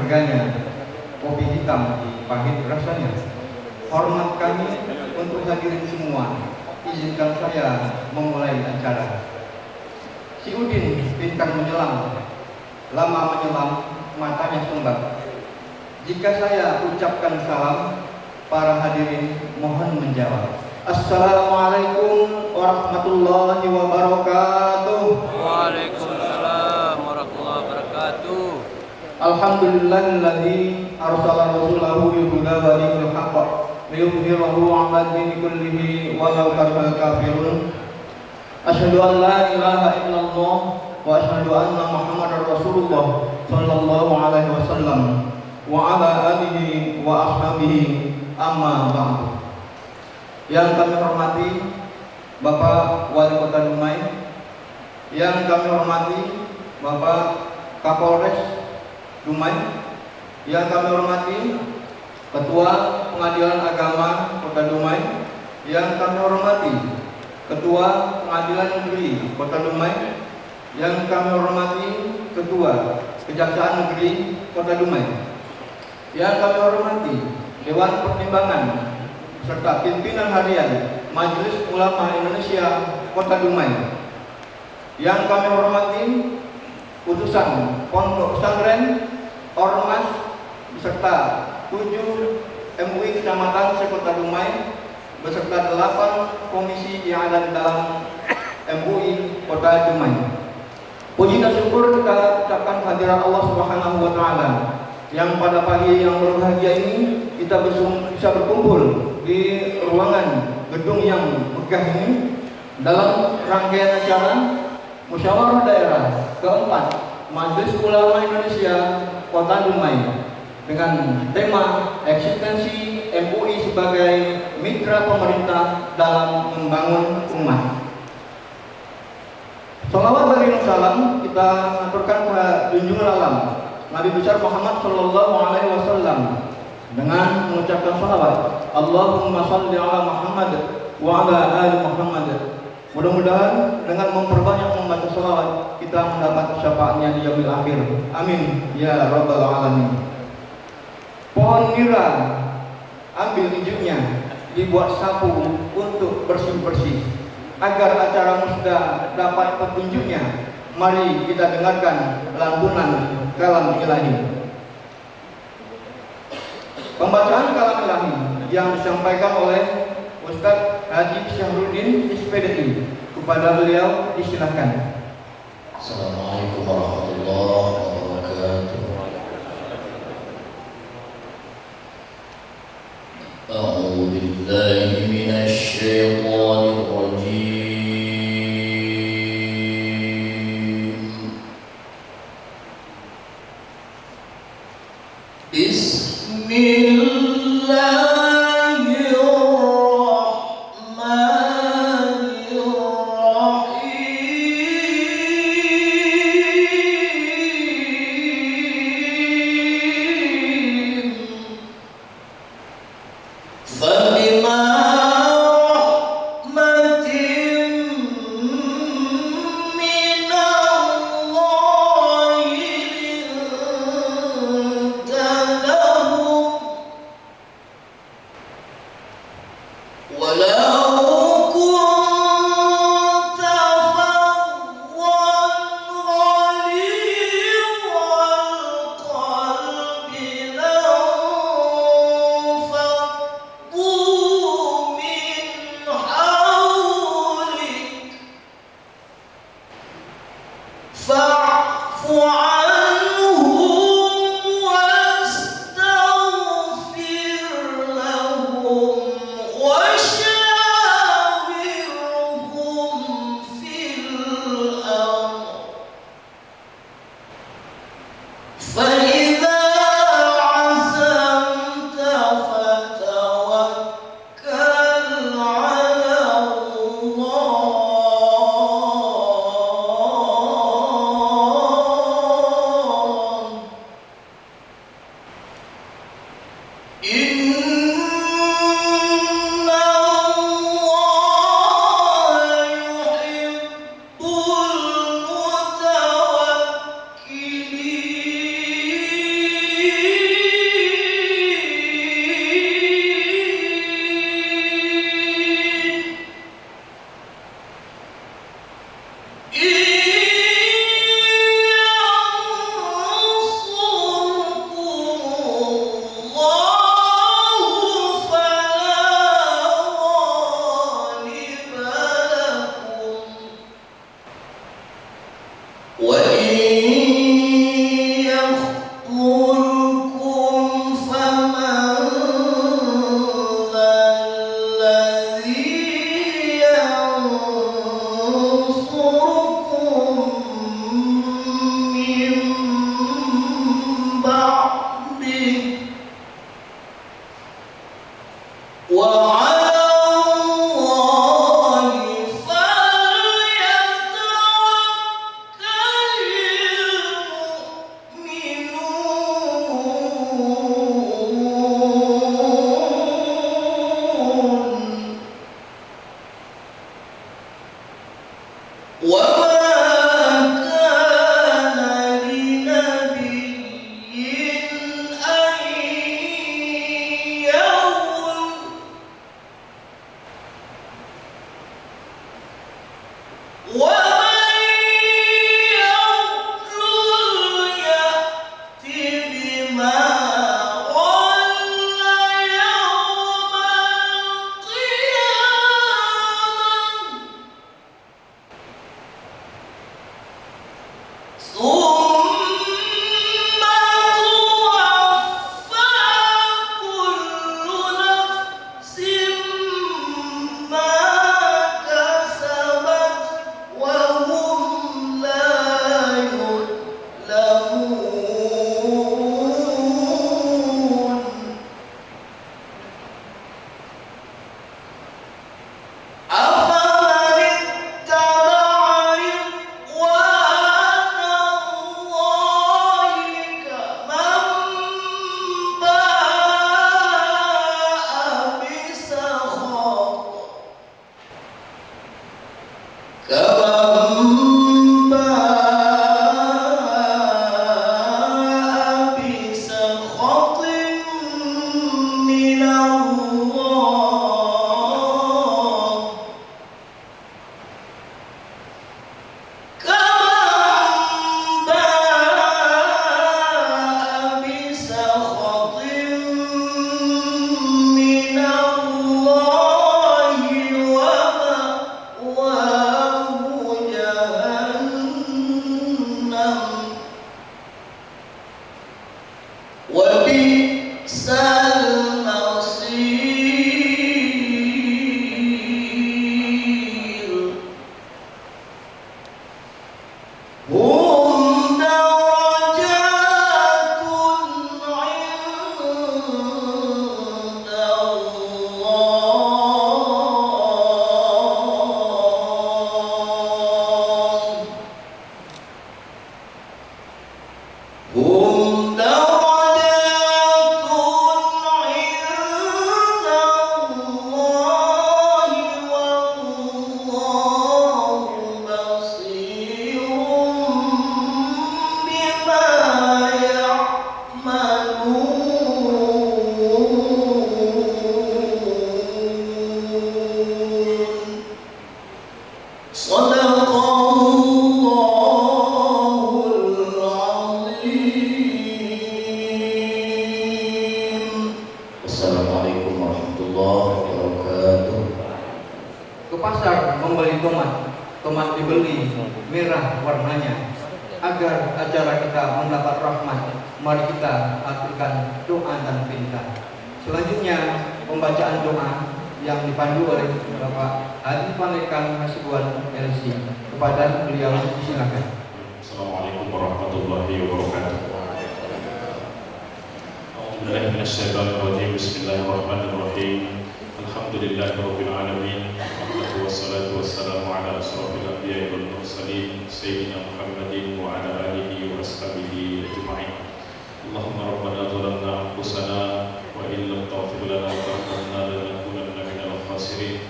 harganya, kopi hitam pahit rasanya. Hormat kami untuk hadirin semua, izinkan saya memulai acara. Si Udin pintar menyelam, lama menyelam matanya sembab. Jika saya ucapkan salam, para hadirin mohon menjawab. Assalamualaikum warahmatullahi wabarakatuh. Waalaikumsalam warahmatullahi wabarakatuh. Alhamdulillahilladzi arsala rasulahu bil huda wa dinil haqq liyudhhirahu 'ala dini kullihi walau karihal kafirun. Asyhadu an la ilaha illallah wa asyhadu anna Muhammadar Rasulullah sallallahu alaihi wasallam wa ala alihi wa ashabihi amma ba'du. Yang kami hormati Bapak Wali Kota Dumai, yang kami hormati Bapak Kapolres Dumai, yang kami hormati Ketua Pengadilan Agama Kota Dumai, yang kami hormati Ketua Pengadilan Negeri Kota Dumai, yang kami hormati Ketua Kejaksaan Negeri Kota Dumai, yang kami hormati Dewan Pertimbangan serta pimpinan harian Majelis Ulama Indonesia Kota Dumai, yang kami hormati utusan Pondok Pesantren, Ormas beserta 7 MUI Kecamatan se-Kota Dumai beserta 8 komisi yang ada di dalam MUI Kota Dumai. Puji dan syukur kita ucapkan kehadiran Allah Subhanahu wa taala yang pada pagi yang berbahagia ini kita bisa berkumpul di ruangan gedung yang megah ini dalam rangkaian acara Musyawarah Daerah keempat Majelis Ulama Indonesia Kota Dumai dengan tema eksistensi MUI sebagai mitra pemerintah dalam membangun umat. Salawat dan salam kita aturkan kepada junjungan alam Nabi besar Muhammad sallallahu alaihi wasallam dengan mengucapkan salawat Allahumma shalli ala Muhammad wa ala ali Muhammad. Mudah-mudahan dengan memperbanyak membaca salawat kita mendapat syafaatnya di yaumil akhir. Amin ya rabbal alamin. Pohon nira ambil izinnya, dibuat sapu untuk bersih-bersih agar acara musda dapat petunjuknya. Mari kita dengarkan lantunan kalam ilahi. Pembacaan kalam ilahi yang disampaikan oleh Ustaz Haji Syahruddin SPDI. Kepada beliau disilahkan. Assalamualaikum warahmatullahi wabarakatuh. A'udzu billahi minasy syaithanir rajim. tomat dibeli merah warnanya, agar acara kita mendapat rahmat. Mari kita aturkan doa dan pinta. Selanjutnya pembacaan doa yang dipandu oleh Bapak Haji Pangeran Hasibuan LC. Kepada beliau silakan. Assalamualaikum warahmatullahi wabarakatuh. A'udzubillahi minasyaitonirrajim. Bismillahirrahmanirrahim. Alhamdulillahirabbil alamin. Wassalatu wassalamu ala asyrofil anbiya'i wal mursalin sayyidina Muhammadin wa ala alihi wa ashabihi ajma'in. Allahumma rabbana zalamna anfusana wa in lam taghfir lana wa tarhamna lanakunanna minal khasirin.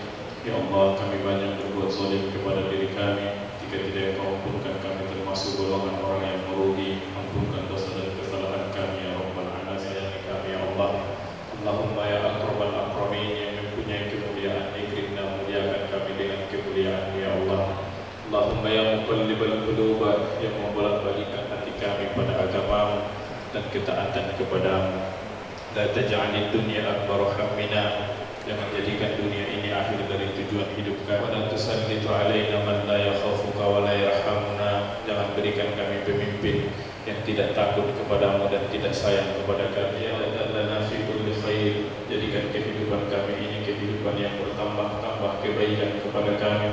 Ya Allah, kami banyak berbuat zalim kepada diri kami. Jika tidak Engkau ampunkan kami termasuk golongan orang yang merugi. Ampunkan dosa dan kesalahan kami ya Rabbal Alamin. Sayangi kami ya Allah. Allahumma ya akramal akramin, yang mempunyai kemuliaan ikrimna, muliakan kami dengan kemuliaan ya Allah. Allahumma ya muqallibal qulub, yang membolak-balikkan hati kami pada agamamu dan ketaatan kepadamu. La taj'alid dunya akbar hammina, jangan jadikan dunia ini akhir dari tujuan hidup kami. Wa la tusallitu alaina man la yakhafuka wa la yarhamuna, jangan berikan kami pemimpin yang tidak takut kepadamu dan tidak sayang kepada kami. Ya Allah, fi kulli khair, jadikan kehidupan kami ini kehidupan yang bertambah-tambah kebaikan kepada kami.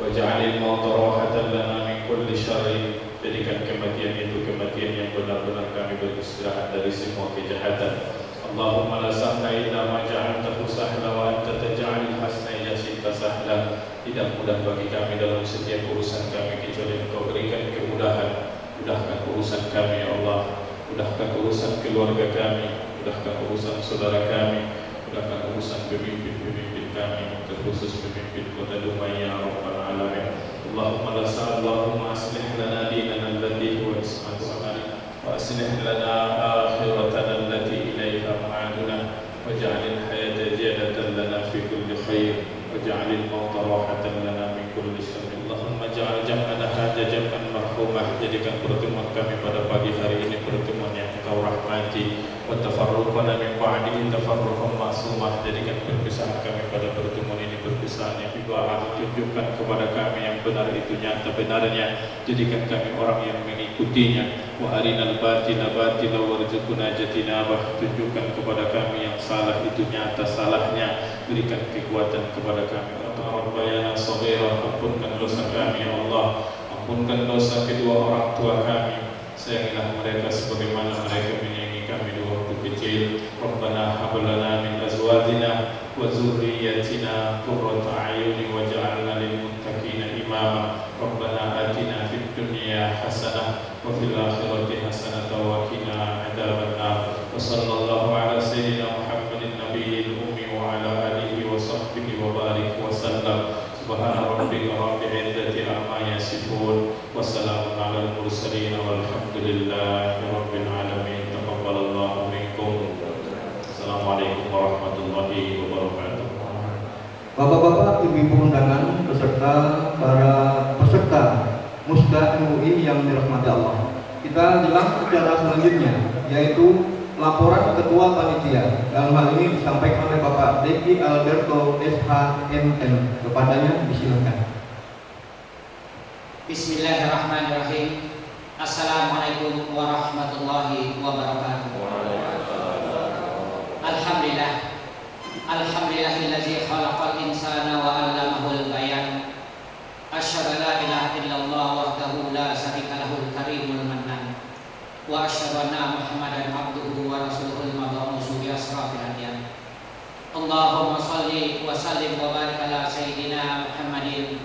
Wa ja'alil mauta rahatan lana min kulli syarrin, jadikan kematian itu kematian yang benar-benar kami beristirahat dari semua kejahatan. Allahumma la sahla illa ma ja'altahu sahla wa anta taj'alul hasna idza syi'ta sahla. Tidak mudah bagi kami dalam setiap urusan kami kecuali Engkau berikan kemudahan. Mudahkan urusan kami ya Allah, mudahkan urusan keluarga kami, mudahkan urusan saudara kami, mudahkan urusan pemimpin-pemimpin kami, terkhusus pemimpin Kota Dumai ya Rabbal Alamin. Allahumma la sa'al, Allahumma aslih lana dinana alladhi huwa ismatu amalina, wa aslih lana akhiratana allati ilayha ma'aduna, waj'alil hayata ziyadatan lana fi kulli khair, waj'alil mauta rahatan lana min kulli syarr. Allahumma ja'al jam'ana hadza jam'an marhumah, jadikan pertemuan kami pada pagi hari ini pertemuan yang Engkau rahmati. Wa tafarruqana min ba'dihi tafarruqan ma'sumah, jadikan perpisahan kami pada pertemuan ini perpisahan yang ibadah. Tunjukkan kepada kami yang benar itu nyata benarnya, jadikan kami orang yang mengikutinya. Wa arinal batila batila warzuqna jatinabah, tunjukkan kepada kami yang salah itu nyata salahnya, berikan kekuatan kepada kami. Rabbayana shaghira, ampunkan dosa kami ya Allah, ampunkan dosa kedua orang tua kami, sayangilah mereka sebagaimana mereka menyayangi kami di waktu kecil. Rabbana hab lana min azwajina wa dzurriyyatina qurrata a'yunin waj'alna lil muttaqina imama. Rabbana atina fid dunya hasanah wa fil akhirati hasanah wa qina adzabannar. Wa sallallahu ala sayyidina Muhammadin nabiyil ummi wa ala alihi wa sahbihi wa barik wa sallam. Subhana rabbika rabbil izzati amma yasifun, wa salamun alal mursalin, walhamdulillahi rabbil alamin. Taqabbalallahu minkum. Assalamualaikum warahmatullahi wabarakatuh. Bapak-bapak, ibu-ibu undangan beserta para peserta Musda MUI yang dirahmati Allah. Kita jelang acara selanjutnya, yaitu laporan Ketua Panitia. Dalam hal ini disampaikan oleh Bapak Deki Alberto SHMM. Kepadanya disilakan. Bismillahirrahmanirrahim. Assalamualaikum warahmatullahi wabarakatuh. Alhamdulillah. Alhamdulillahillazi khalaqal insana wa 'allamahul bayan. Asyhadu an la ilaha illallah wahdahu la syarika lahul karimul mannan. Wa asyhadu anna Muhammadan abduhu wa rasuluhul mab'uutsu bi asrafil anbiya. Allahumma shalli wa sallim wa barik ala sayyidina Muhammadin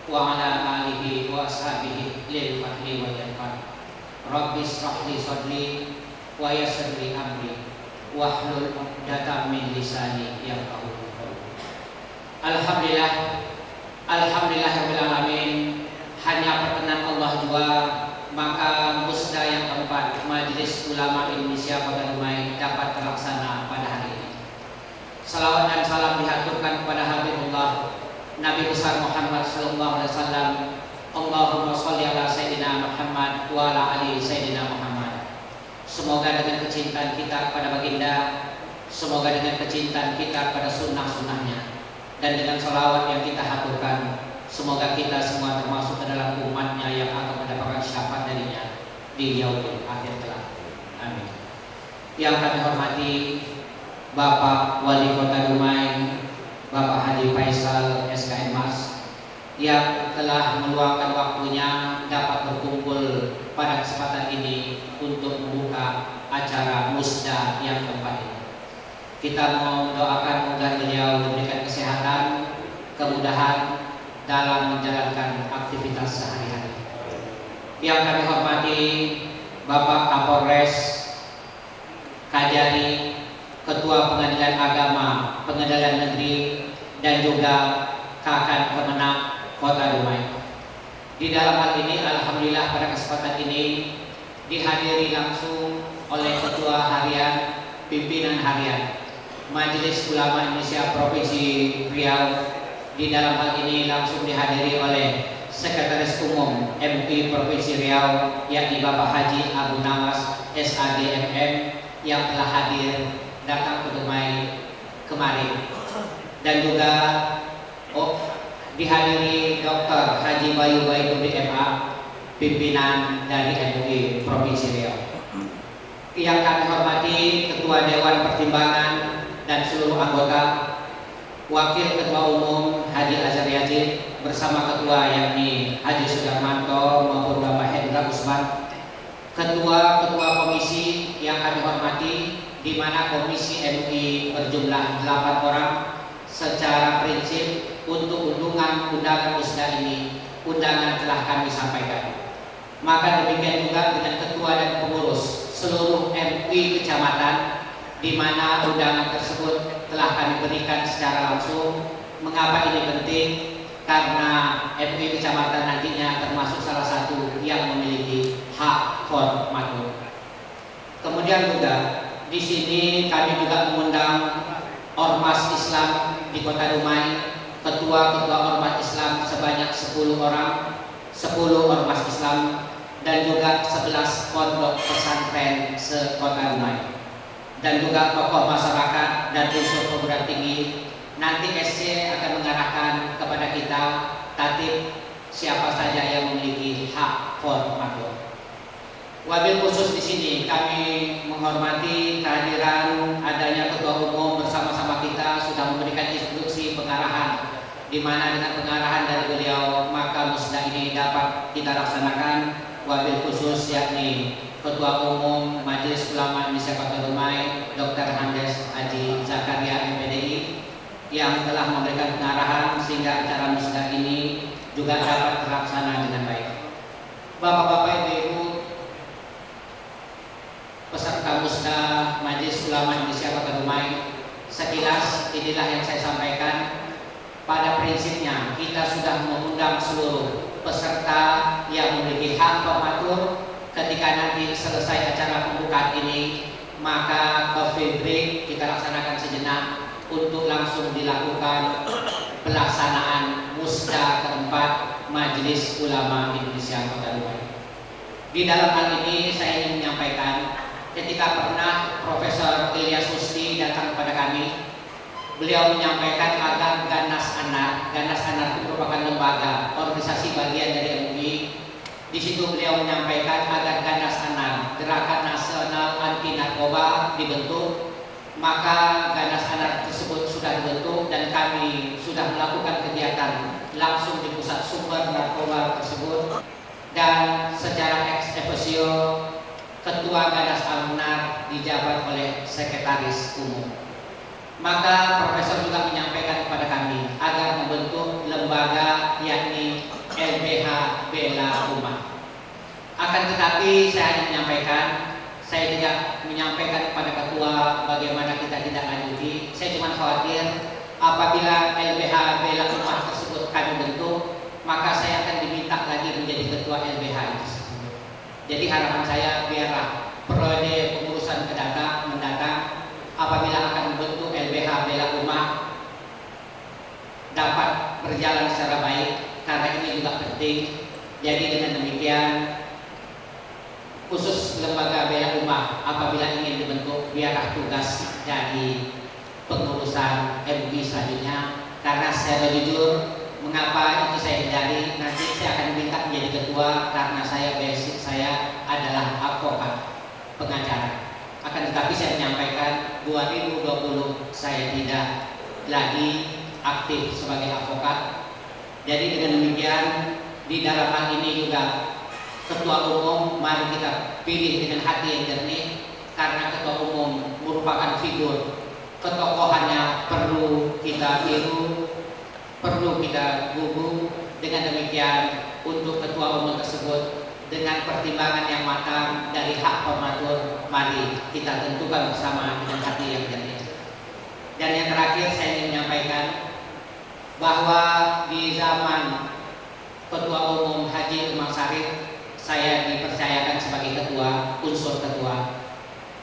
wa ala alihi wa ashabihi lil fadli wal yarfan. Rabbi shrah li sadri wa yassir li amri wahlul 'uqdatam min lisani yafqahu qawli. Alhamdulillah, alhamdulillahirabbil alamin. Hanya perkenan Allah jua, maka musda yang keempat Majelis Ulama Indonesia Kota Dumai dapat terlaksana pada hari ini. Salawat dan salam dihaturkan kepada Habibullah Nabi besar Muhammad sallallahu alaihi wasallam. Allahumma sholli ala sayyidina Muhammad wa ala ali sayyidina Muhammad. Semoga dengan kecintaan kita kepada baginda, semoga dengan kecintaan kita kepada sunnah-sunnahnya, dan dengan salawat yang kita haturkan, Semoga kita semua termasuk ke dalam umatnya yang akan mendapatkan syafaat darinya di yaumil akhir kelak. Amin. Yang kami hormati Bapak Wali Kota Dumai, Bapak Haji Faisal SKM Mas, yang telah meluangkan waktunya dapat berkumpul pada kesempatan ini untuk membuka acara musda yang keempat ini. Kita mau mendoakan agar beliau diberikan kesehatan, kemudahan dalam menjalankan aktivitas sehari-hari. Yang kami hormati Bapak Kapolres Kajari, Ketua Pengadilan Agama Pengadilan Negeri, dan juga Kakan Kemenang Kota Dumai. Di dalam hal ini, alhamdulillah pada kesempatan ini dihadiri langsung oleh Ketua Harian, Pimpinan Harian Majelis Ulama Indonesia Provinsi Riau. Di dalam hal ini langsung dihadiri oleh Sekretaris Umum MUI Provinsi Riau, yakni Bapak Haji Abu Nawas SADMM, yang telah hadir datang ke Dumai kemarin, dan juga dihadiri Dr. Haji Bayu Baituri MA, pimpinan dari MUI Provinsi Riau. Yang kami hormati Ketua Dewan Pertimbangan dan seluruh anggota, Wakil Ketua Umum Haji Azhar Yazid bersama Ketua yakni Haji Sudarmanto maupun Bapak Hendra Usman, Ketua-Ketua Komisi yang kami hormati, di mana Komisi MUI berjumlah 8 orang. Secara prinsip untuk undangan musda ini, undangan telah kami sampaikan. Maka demikian juga dengan Ketua dan pengurus seluruh MUI kecamatan, di mana undangan tersebut telah kami berikan secara langsung. Mengapa ini penting? Karena MUI kecamatan nantinya termasuk salah satu yang memiliki hak formatur. Kemudian juga di sini kami juga mengundang Ormas Islam di Kota Dumai, ketua-ketua Ormas Islam sebanyak 10 orang, 10 Ormas Islam, dan juga 11 pondok pesantren se-Kota Dumai, dan juga tokoh masyarakat dan unsur perguruan tinggi. Nanti SC akan mengarahkan kepada kita tatib siapa saja yang memiliki hak formatur. Wabil khusus di sini kami menghormati kehadiran adanya Ketua Umum bersama-sama kita sudah memberikan instruksi pengarahan, di mana dengan pengarahan dari beliau maka musda ini dapat kita laksanakan. Wabil khusus yakni Ketua Umum Majelis Ulama Indonesia Kota Dumai, Dr. Handes Haji Zakaria MPDI, yang telah memberikan pengarahan sehingga acara musda ini juga dapat terlaksana dengan baik. Bapak-bapak, Ibu-ibu, peserta musda Majelis Ulama Indonesia Kota Dumai, sekilas inilah yang saya sampaikan. Pada prinsipnya kita sudah mengundang seluruh peserta yang memiliki hak formatur. Ketika nanti selesai acara pembukaan ini, maka coffee break kita laksanakan sejenak untuk langsung dilakukan pelaksanaan musda keempat Majelis Ulama Indonesia Kota Dumai. Di dalam hal ini saya ingin menyampaikan, ketika pernah Profesor Ilyas Rusdi datang kepada kami, beliau menyampaikan agar Ganas Anar itu merupakan lembaga organisasi bagian dari MUI. Di situ beliau menyampaikan agar Ganas Anar, Gerakan Nasional Anti Narkoba, dibentuk. Maka Ganas Anar tersebut sudah dibentuk dan kami sudah melakukan kegiatan langsung di pusat sumber narkoba tersebut, dan secara ex officio Ketua Ganas Anar dijabat oleh Sekretaris Umum. Maka Profesor juga menyampaikan kepada kami agar membentuk lembaga yakni LBH Bela Umat. Akan tetapi saya ingin menyampaikan, saya tidak menyampaikan kepada ketua bagaimana kita tidak lanjuti. Saya cuma khawatir apabila LBH Bela Umat tersebut kami bentuk, maka saya akan diminta lagi menjadi ketua LBH itu. Jadi harapan saya biarlah periode pengurusan mendatang apabila akan membentuk LBH Bela Umat dapat berjalan secara baik, karena ini juga penting. Jadi dengan demikian, khusus lembaga Bela Umat apabila ingin dibentuk, biarlah tugas dari pengurusan MUI selanjutnya. Karena saya jujur Mengapa itu saya hindari? Nanti saya akan minta menjadi ketua karena basic saya adalah advokat, pengacara. Akan tetapi saya menyampaikan 2020 saya tidak lagi aktif sebagai advokat. Jadi dengan demikian di dalam hal ini juga ketua umum mari kita pilih dengan hati yang jernih, karena ketua umum merupakan figur ketokohannya perlu kita tiru, perlu kita gugu. Dengan demikian untuk ketua umum tersebut dengan pertimbangan yang matang dari hak formatur mari kita tentukan bersama dengan hati yang jernih. Dan yang terakhir saya ingin menyampaikan bahwa di zaman Ketua Umum Haji Umar Syarif saya dipercayakan sebagai ketua, unsur ketua.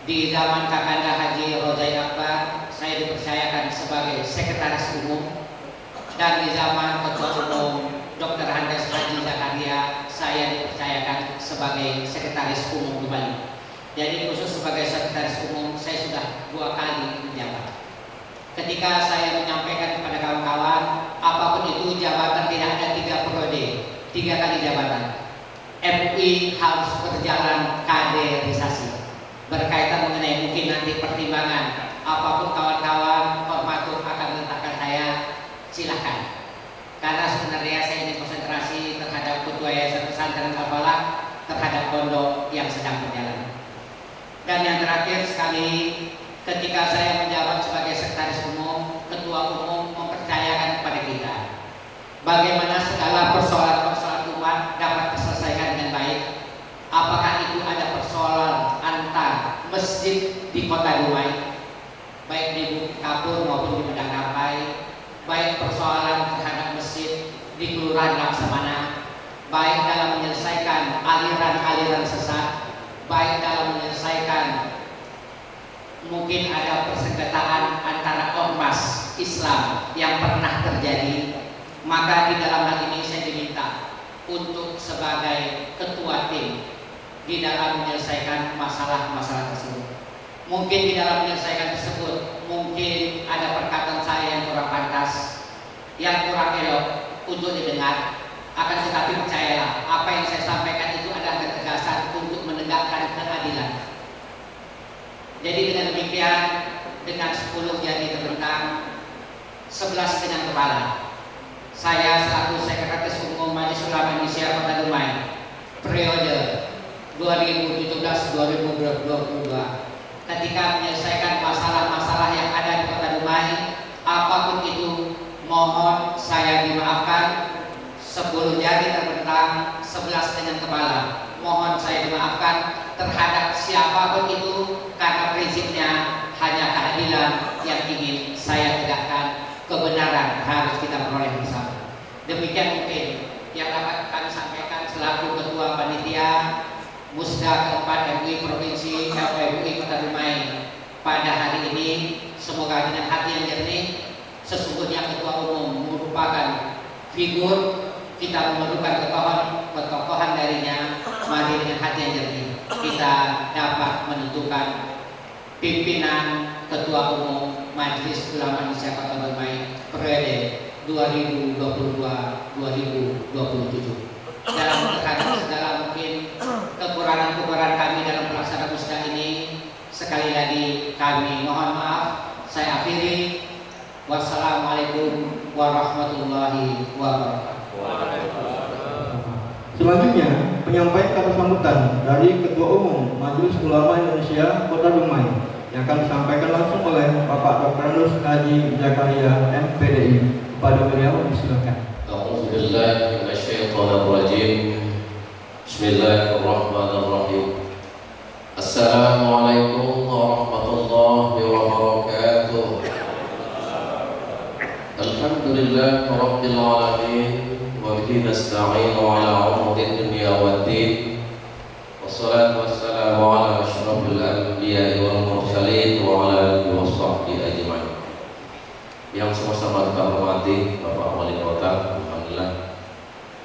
Di zaman Kakanda Haji Rozai Akbar saya dipercayakan sebagai sekretaris umum. Dan di zaman Ketua Umum Dr. Handes Haji Zakaria saya dipercayakan sebagai sekretaris umum kembali. Jadi khusus sebagai sekretaris umum saya sudah 2 kali menjabat. Ketika saya menyampaikan kepada kawan-kawan, apapun itu jabatan tidak ada 3 periode, 3 kali jabatan. MUI harus berjalan kaderisasi. Berkaitan mengenai mungkin nanti pertimbangan, apapun kawan-kawan formatur akan meletakkan saya, silahkan. Karena sebenarnya saya ingin konsentrasi terhadap ketua yayasan pesantren Al-Falah, terhadap pondok yang sedang berjalan. Dan yang terakhir sekali, ketika saya menjabat sebagai sekretaris umum, ketua umum mempercayakan kepada kita bagaimana segala persoalan-persoalan umat dapat terselesaikan dengan baik. Apakah itu ada persoalan antar masjid di Kota Dumai, baik di Bukit Kapur maupun di Medang Kapai, baik persoalan terhadap masjid di Kelurahan Laksamana, baik dalam menyelesaikan aliran-aliran sesat, baik dalam menyelesaikan mungkin ada persengketaan antara ormas Islam yang pernah terjadi. Maka di dalam hal ini saya diminta untuk sebagai ketua tim di dalam menyelesaikan masalah-masalah tersebut. Mungkin di dalam menyelesaikan tersebut mungkin ada perkataan saya yang kurang pantas, yang kurang elok untuk didengar. Akan tetapi percayalah, apa yang saya sampaikan itu adalah ketegasan untuk menegakkan keadilan. Jadi dengan demikian, dengan 10 jari terbentang, 11 dengan kepala, saya selaku Sekretaris Umum Majelis Ulama Indonesia Kota Dumai periode 2017-2022, ketika menyelesaikan masalah-masalah yang ada di Kota Dumai, apapun itu, mohon saya dimaafkan. 10 jari terbentang, 11 dengan kepala, mohon saya dimaafkan terhadap siapapun itu, karena prinsipnya hanya keadilan yang ingin saya tegakkan. Kebenaran harus kita peroleh bersama. Demikian mungkin yang dapat kami sampaikan selaku Ketua Panitia Musda keempat MUI Provinsi MUI Kota Dumai pada hari ini. Semoga dengan hati yang jernih, sesungguhnya Ketua Umum merupakan figur, kita memerlukan ketokohan darinya. Mari dengan hati yang jernih kita dapat menentukan pimpinan Ketua Umum Majelis Ulama Indonesia Kota Dumai periode 2022-2027. Dalam segala mungkin kekurangan-kekurangan kami dalam pelaksanaan musda ini, sekali lagi kami mohon maaf. Saya akhiri. Wassalamualaikum warahmatullahi wabarakatuh. Selanjutnya, penyampaian kata sambutan dari Ketua Umum Majelis Ulama Indonesia Kota Dumai yang akan disampaikan langsung oleh Bapak Dr. Handes Haji Zakaria MPDI. Kepada beliau disilakan. A'udzubillahi minasyaitonirrajim. Bismillahirrahmanirrahim. Assalamualaikum warahmatullahi wabarakatuh. Alhamdulillah rabbil alamin wa bihi nasta'inu ala umuri dunya waddin. Wassalatu wassalamu ala asyrafil anbiya'i wal mursalin wa ala alihi washabbihi ajma'in. Yang sama-sama kita hormati Bapak Wali Kota, alhamdulillah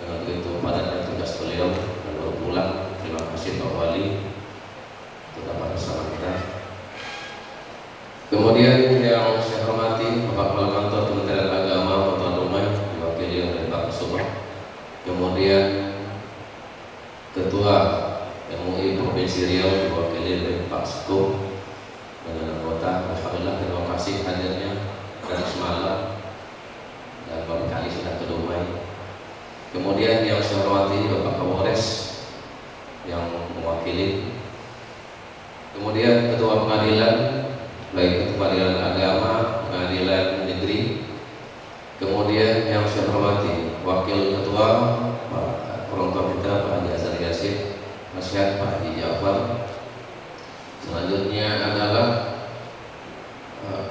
dengan begitu padatnya tugas beliau dan baru pulang. Terima kasih Pak Wali tetap bersama kita. Kemudian yang saya hormati Bapak Kepala Kantor Kementerian Agama Kota Dumai, diwakili oleh Pak kemudian Ketua MUI Provinsi Riau diwakili oleh Pak Sekum dan anggota. Alhamdulillah, terima kasih hadirnya dari semalam dan baru kali sudah ke Dumai. Kemudian yang saya hormati Bapak Kapolres yang mewakili, kemudian Ketua Pengadilan, baik Pengadilan Agama, Pengadilan Negeri, kemudian yang saya hormati Wakil Ketua Pak orang tua kita Pak Haji Azhar Yasin, Nasihat Pak Haji Ja'far. Selanjutnya adalah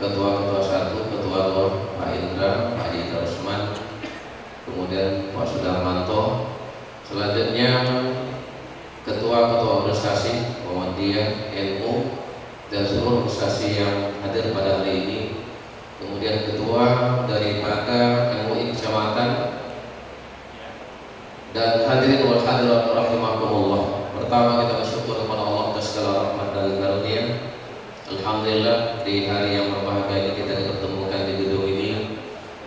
Ketua-Ketua 1, Ketua 2 Pak Indra, Pak Haji Tarusman, kemudian Pak Sudarmanto. Selanjutnya Ketua-Ketua organisasi Muhammadiyah, NU, dan seluruh organisasi yang hadir pada hari ini. Kemudian Ketua daripada MUI Kecamatan dan hadirin wal hadirat rahimakumullah. Pertama, kita bersyukur kepada Allah atas segala rahmat dan karunia. Alhamdulillah, di hari yang berbahagia ini kita dipertemukan di gedung ini.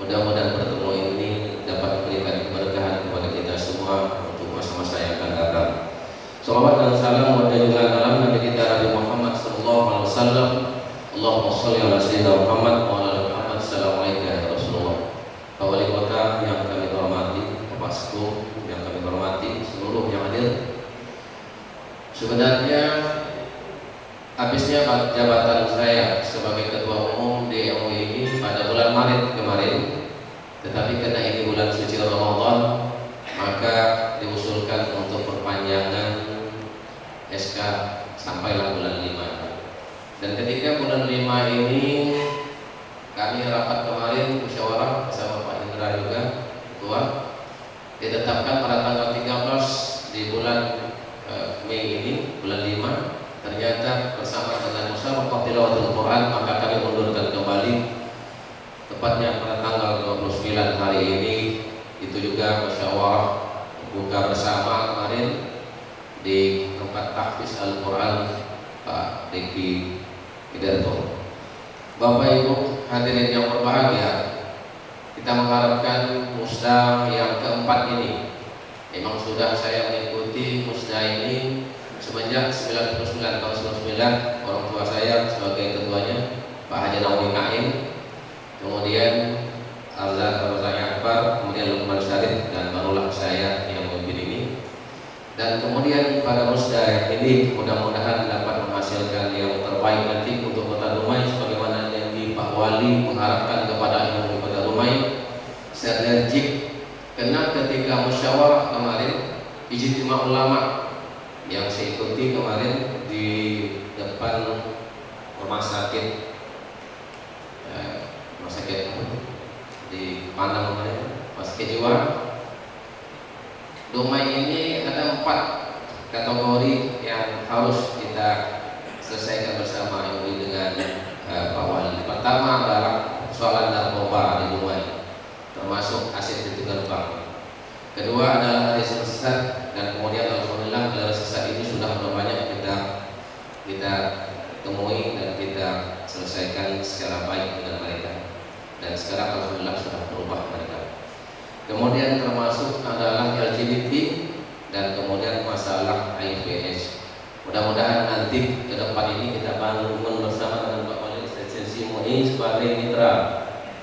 Mudah-mudahan pertemuan ini dapat memberikan keberkahan kepada kita semua untuk masa-masa yang akan datang. Salawat dan salam kepada junjungan alam Nabi kita Nabi Muhammad sallallahu alaihi wasallam. Allahumma shalli ala sayyidina Muhammad wa ala ali Muhammad. Assalamualaikum ya Rasulullah. Pak Wali Kota yang kami hormati, Bapak Sekum yang kami hormati, seluruh yang hadir. Sebenarnya habisnya jabatan saya sebagai Ketua Umum di MUI ini pada bulan Maret kemarin, tetapi karena ini bulan suci Ramadan, maka diusulkan untuk perpanjangan SK sampailah bulan 5. Dan ketika bulan 5 ini kami rapat kemarin musyawarah bersama Pak Indra juga Ketua, ditetapkan pada tanggal 13 di bulan Mei ini, bulan 5. Ternyata bersama dengan musyawarah tilawatul Quran, maka kami mundurkan kembali tepatnya pada tanggal 29 hari ini. Itu juga musyawarah buka bersama kemarin di tempat tahfiz Al-Quran Pak Diki Widarto. Bapak Ibu hadirin yang berbahagia, kita mengharapkan musda yang keempat ini. Memang sudah saya mengikuti musda ini semenjak 99 tahun 99, orang tua saya sebagai ketuanya Pak Haji Nawawi Kain, kemudian Azhar Akbar, kemudian Lukman Syarif dan barulah saya yang memimpin ini. Dan kemudian pada musda ini mudah-mudahan dapat menghasilkan yang terbaik nanti untuk Kota Dumai, sebagaimana yang di Pak Wali mengharapkan kepada Imam Kota Dumai sinergik. Karena ketika musyawarah kemarin ijtima ulama yang saya ikuti kemarin di depan rumah sakit di Padang kemarin, Rumah Sakit Jiwa Dumai ini ada 4 kategori yang harus kita selesaikan bersama MUI dengan Pak Wali. Pertama adalah persoalan narkoba di Dumai, termasuk aset itu gerbang. Kedua adalah hari sesat, dan kemudian alhamdulillah dari sesat ini sudah banyak kita temui dan kita selesaikan secara baik dengan mereka. Dan sekarang alhamdulillah sudah berubah mereka. Kemudian termasuk adalah LGBT dan kemudian masalah AIDS. Mudah-mudahan nanti ke depan ini kita bangun bersama dengan Pak Wali Esensi MUI sebagai mitra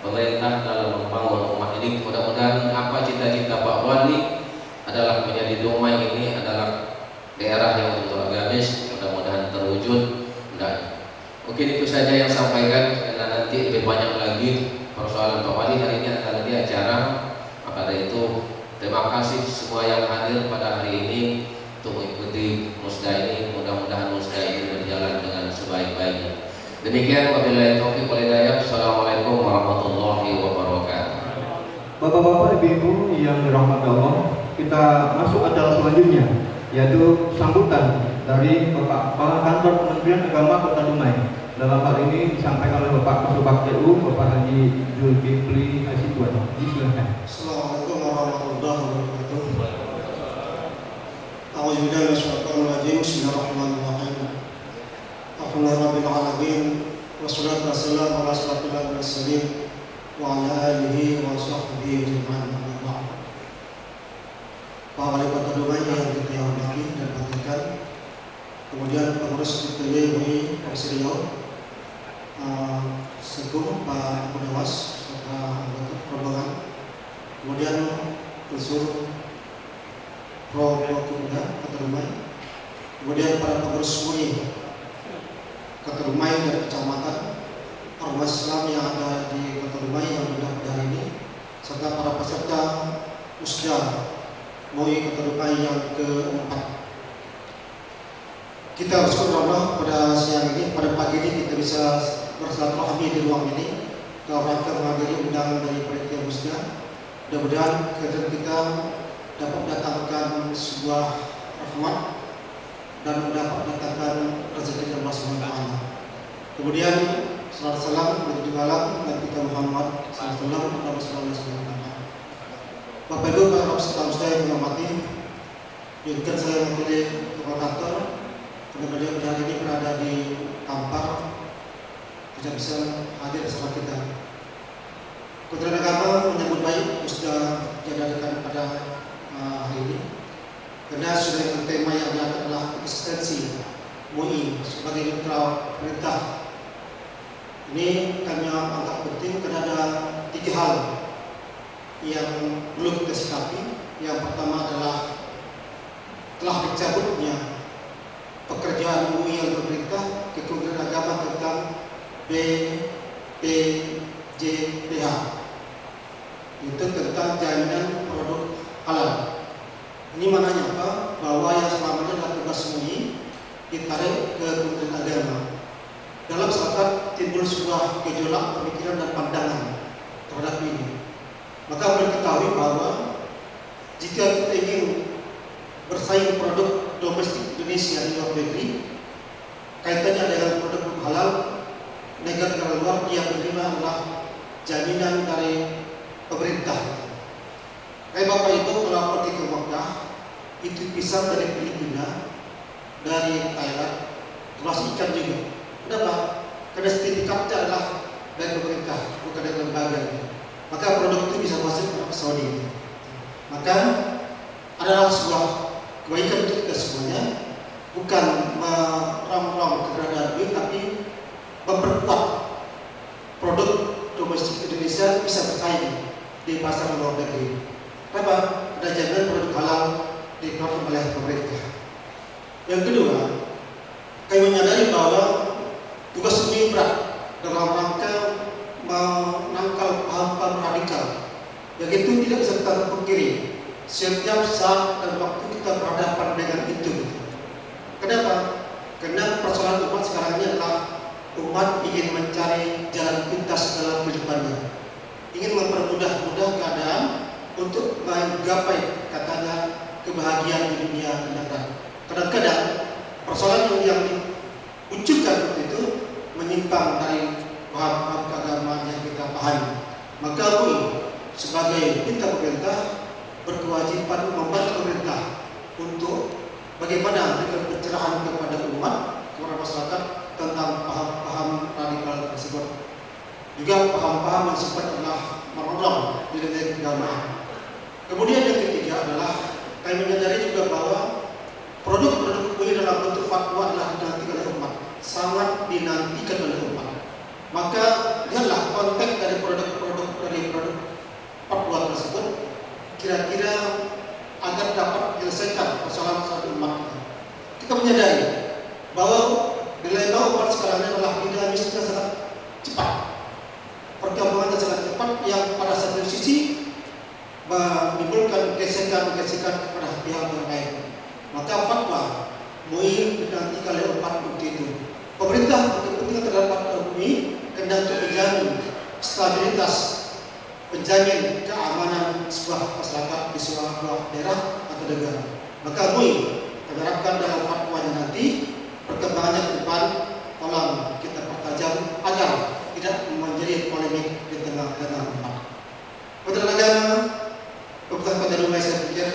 pemerintah dalam membangun umat ini. Mudah-mudahan apa cita-cita Pak Wali adalah menjadi Dumai ini adalah daerah yang betul agamis, mudah-mudahan terwujud. Dan mungkin itu saja yang sampaikan, karena nanti lebih banyak lagi persoalan Pak Wali. Hari ini adalah di acara, maka dari itu terima kasih semua yang hadir pada hari ini untuk mengikuti musda ini. Mudah-mudahan musda ini berjalan dengan sebaik-baiknya. Demikian, wabillahi taufiq wal hidayah. Assalamualaikum warahmatullahi wabarakatuh. Bapak-bapak, ibu-ibu yang dirahmati Allah, kita masuk acara selanjutnya, yaitu sambutan dari Bapak Kepala Kantor Kementerian Agama Kota Dumai. Dalam hal ini disampaikan oleh Bapak Kasubag TU, Bapak Haji Zulkifli Hasibuan. Silakan. Assalamualaikum warahmatullahi wabarakatuh. A'udzubillahi minasyaitonir rajim. Bismillahirrahmanirrahim. Alhamdulillahirabbil alamin. Wassalatu wassalamu ala asyrofil mursalin wa ala alihi wa sahbihi ajma'in. Bapak Wali Kota Dumai yang kita hormati dan banggakan, kemudian pengurus DPW MUI Provinsi Riau, Sekung Pak Dewas serta anggota rombongan, kemudian unsur Pro Pemuda Kota Dumai, kemudian para pengurus MUI Kota Dumai dan kecamatan, ormas Islam yang ada di Kota Dumai yang sudah pada hari ini, serta para peserta Musda MUI Kota Dumai yang keempat. Kita bersyukur Allah pada siang ini, pada pagi ini kita bisa bersilaturahmi di ruang ini dalam rangka menghadiri undangan dari panitia Musda. Mudah-mudahan kehadiran kita dapat mendatangkan sebuah rahmat dan dapat mendatangkan rezeki dari Allah SWT. Kemudian salam menuju malam Nabi kita Muhammad sallallahu alaihi wasallam. Bapak Ibu, para peserta Musda yang menghormati, izinkan saya mewakili Kepala Kantor karena beliau hari ini berada di Kampar, tidak bisa hadir bersama kita. Kementerian Agama menyambut baik Musda yang diadakan pada hari ini, karena sudah dengan tema yang diangkat adalah eksistensi MUI sebagai mitra pemerintah. Ini kami anggap penting karena ada 3 hal yang perlu kita sikapi. Yang pertama adalah telah dicabutnya pekerjaan MUI yang berperintah ke Kementerian Agama tentang BPJPH, itu tentang jaminan produk halal. Ini maknanya apa? Bahwa yang selama ini adalah tugas MUI ditarik ke Kementerian Agama. Dalam saat timbul sebuah gejolak pemikiran dan pandangan terhadap ini, maka perlu diketahui bahwa jika kita ingin bersaing produk domestik Indonesia di luar negeri, kaitannya dengan produk halal, negara luar yang menerima adalah jaminan dari pemerintah. Kayak Bapak Ibu kalau pergi ke Makkah, itu pisang dari Filipina, dari Thailand, termasuk ikan juga. Kenapa? Karena sertifikatnya adalah dari pemerintah, bukan dari lembaga. Maka produk itu bisa masuk ke Saudi. Maka adalah sebuah kebaikan untuk kita semuanya, bukan meram-ram keberadaan duit, tapi memperkuat produk domestik Indonesia bisa bersaing di pasar luar negeri. Kenapa? Ada jaminan produk halal dikeluarkan oleh pemerintah. Yang kedua, kami menyadari bahwa tugas MUI berat dalam rangka menangkal paham-paham radikal yang itu tidak bisa kita pungkiri setiap saat dan waktu kita berhadapan dengan itu. Kenapa? Karena persoalan umat sekarang ini adalah umat ingin mencari jalan pintas dalam kehidupannya, ingin mempermudah keadaan untuk menggapai katanya kebahagiaan di dunia mendatang. Kadang-kadang persoalan yang dimunculkan seperti itu menyimpang dari paham keagamaan yang kita pahami. Maka MUI sebagai mitra pemerintah berkewajiban membantu pemerintah untuk bagaimana memberikan pencerahan kepada umat, kepada masyarakat tentang paham-paham radikal tersebut. Juga paham-paham yang sifatnya merongrong di dalam keagamaan. Kemudian yang ketiga adalah kami menyadari juga bahwa produk-produk MUI dalam bentuk fatwa adalah dinantikan oleh umat, sangat dinantikan oleh umat. Maka lihatlah konteks dari produk-produk fatwa tersebut, kira-kira agar dapat menyelesaikan persoalan umat. Kita menyadari bahwa nilai umat sekarang ini adalah dinamisnya sangat cepat, perkembangannya sangat cepat, yang pada satu sisi menimbulkan gesekan-gesekan kepada pihak yang lain. Maka fatwa MUI dinantikan oleh umat untuk itu. Pemerintah untuk kepentingan terdapat MUI kena untuk menjamin stabilitas, menjamin keamanan sebuah masyarakat di sebuah daerah atau negara. Maka MUI mengharapkan dalam fatwanya nanti perkembangannya ke depan, tolong kita pertajam agar tidak menjadi polemik di tengah-tengah umat. Kementerian Agama, Kabupaten Kota Dumai, saya pikir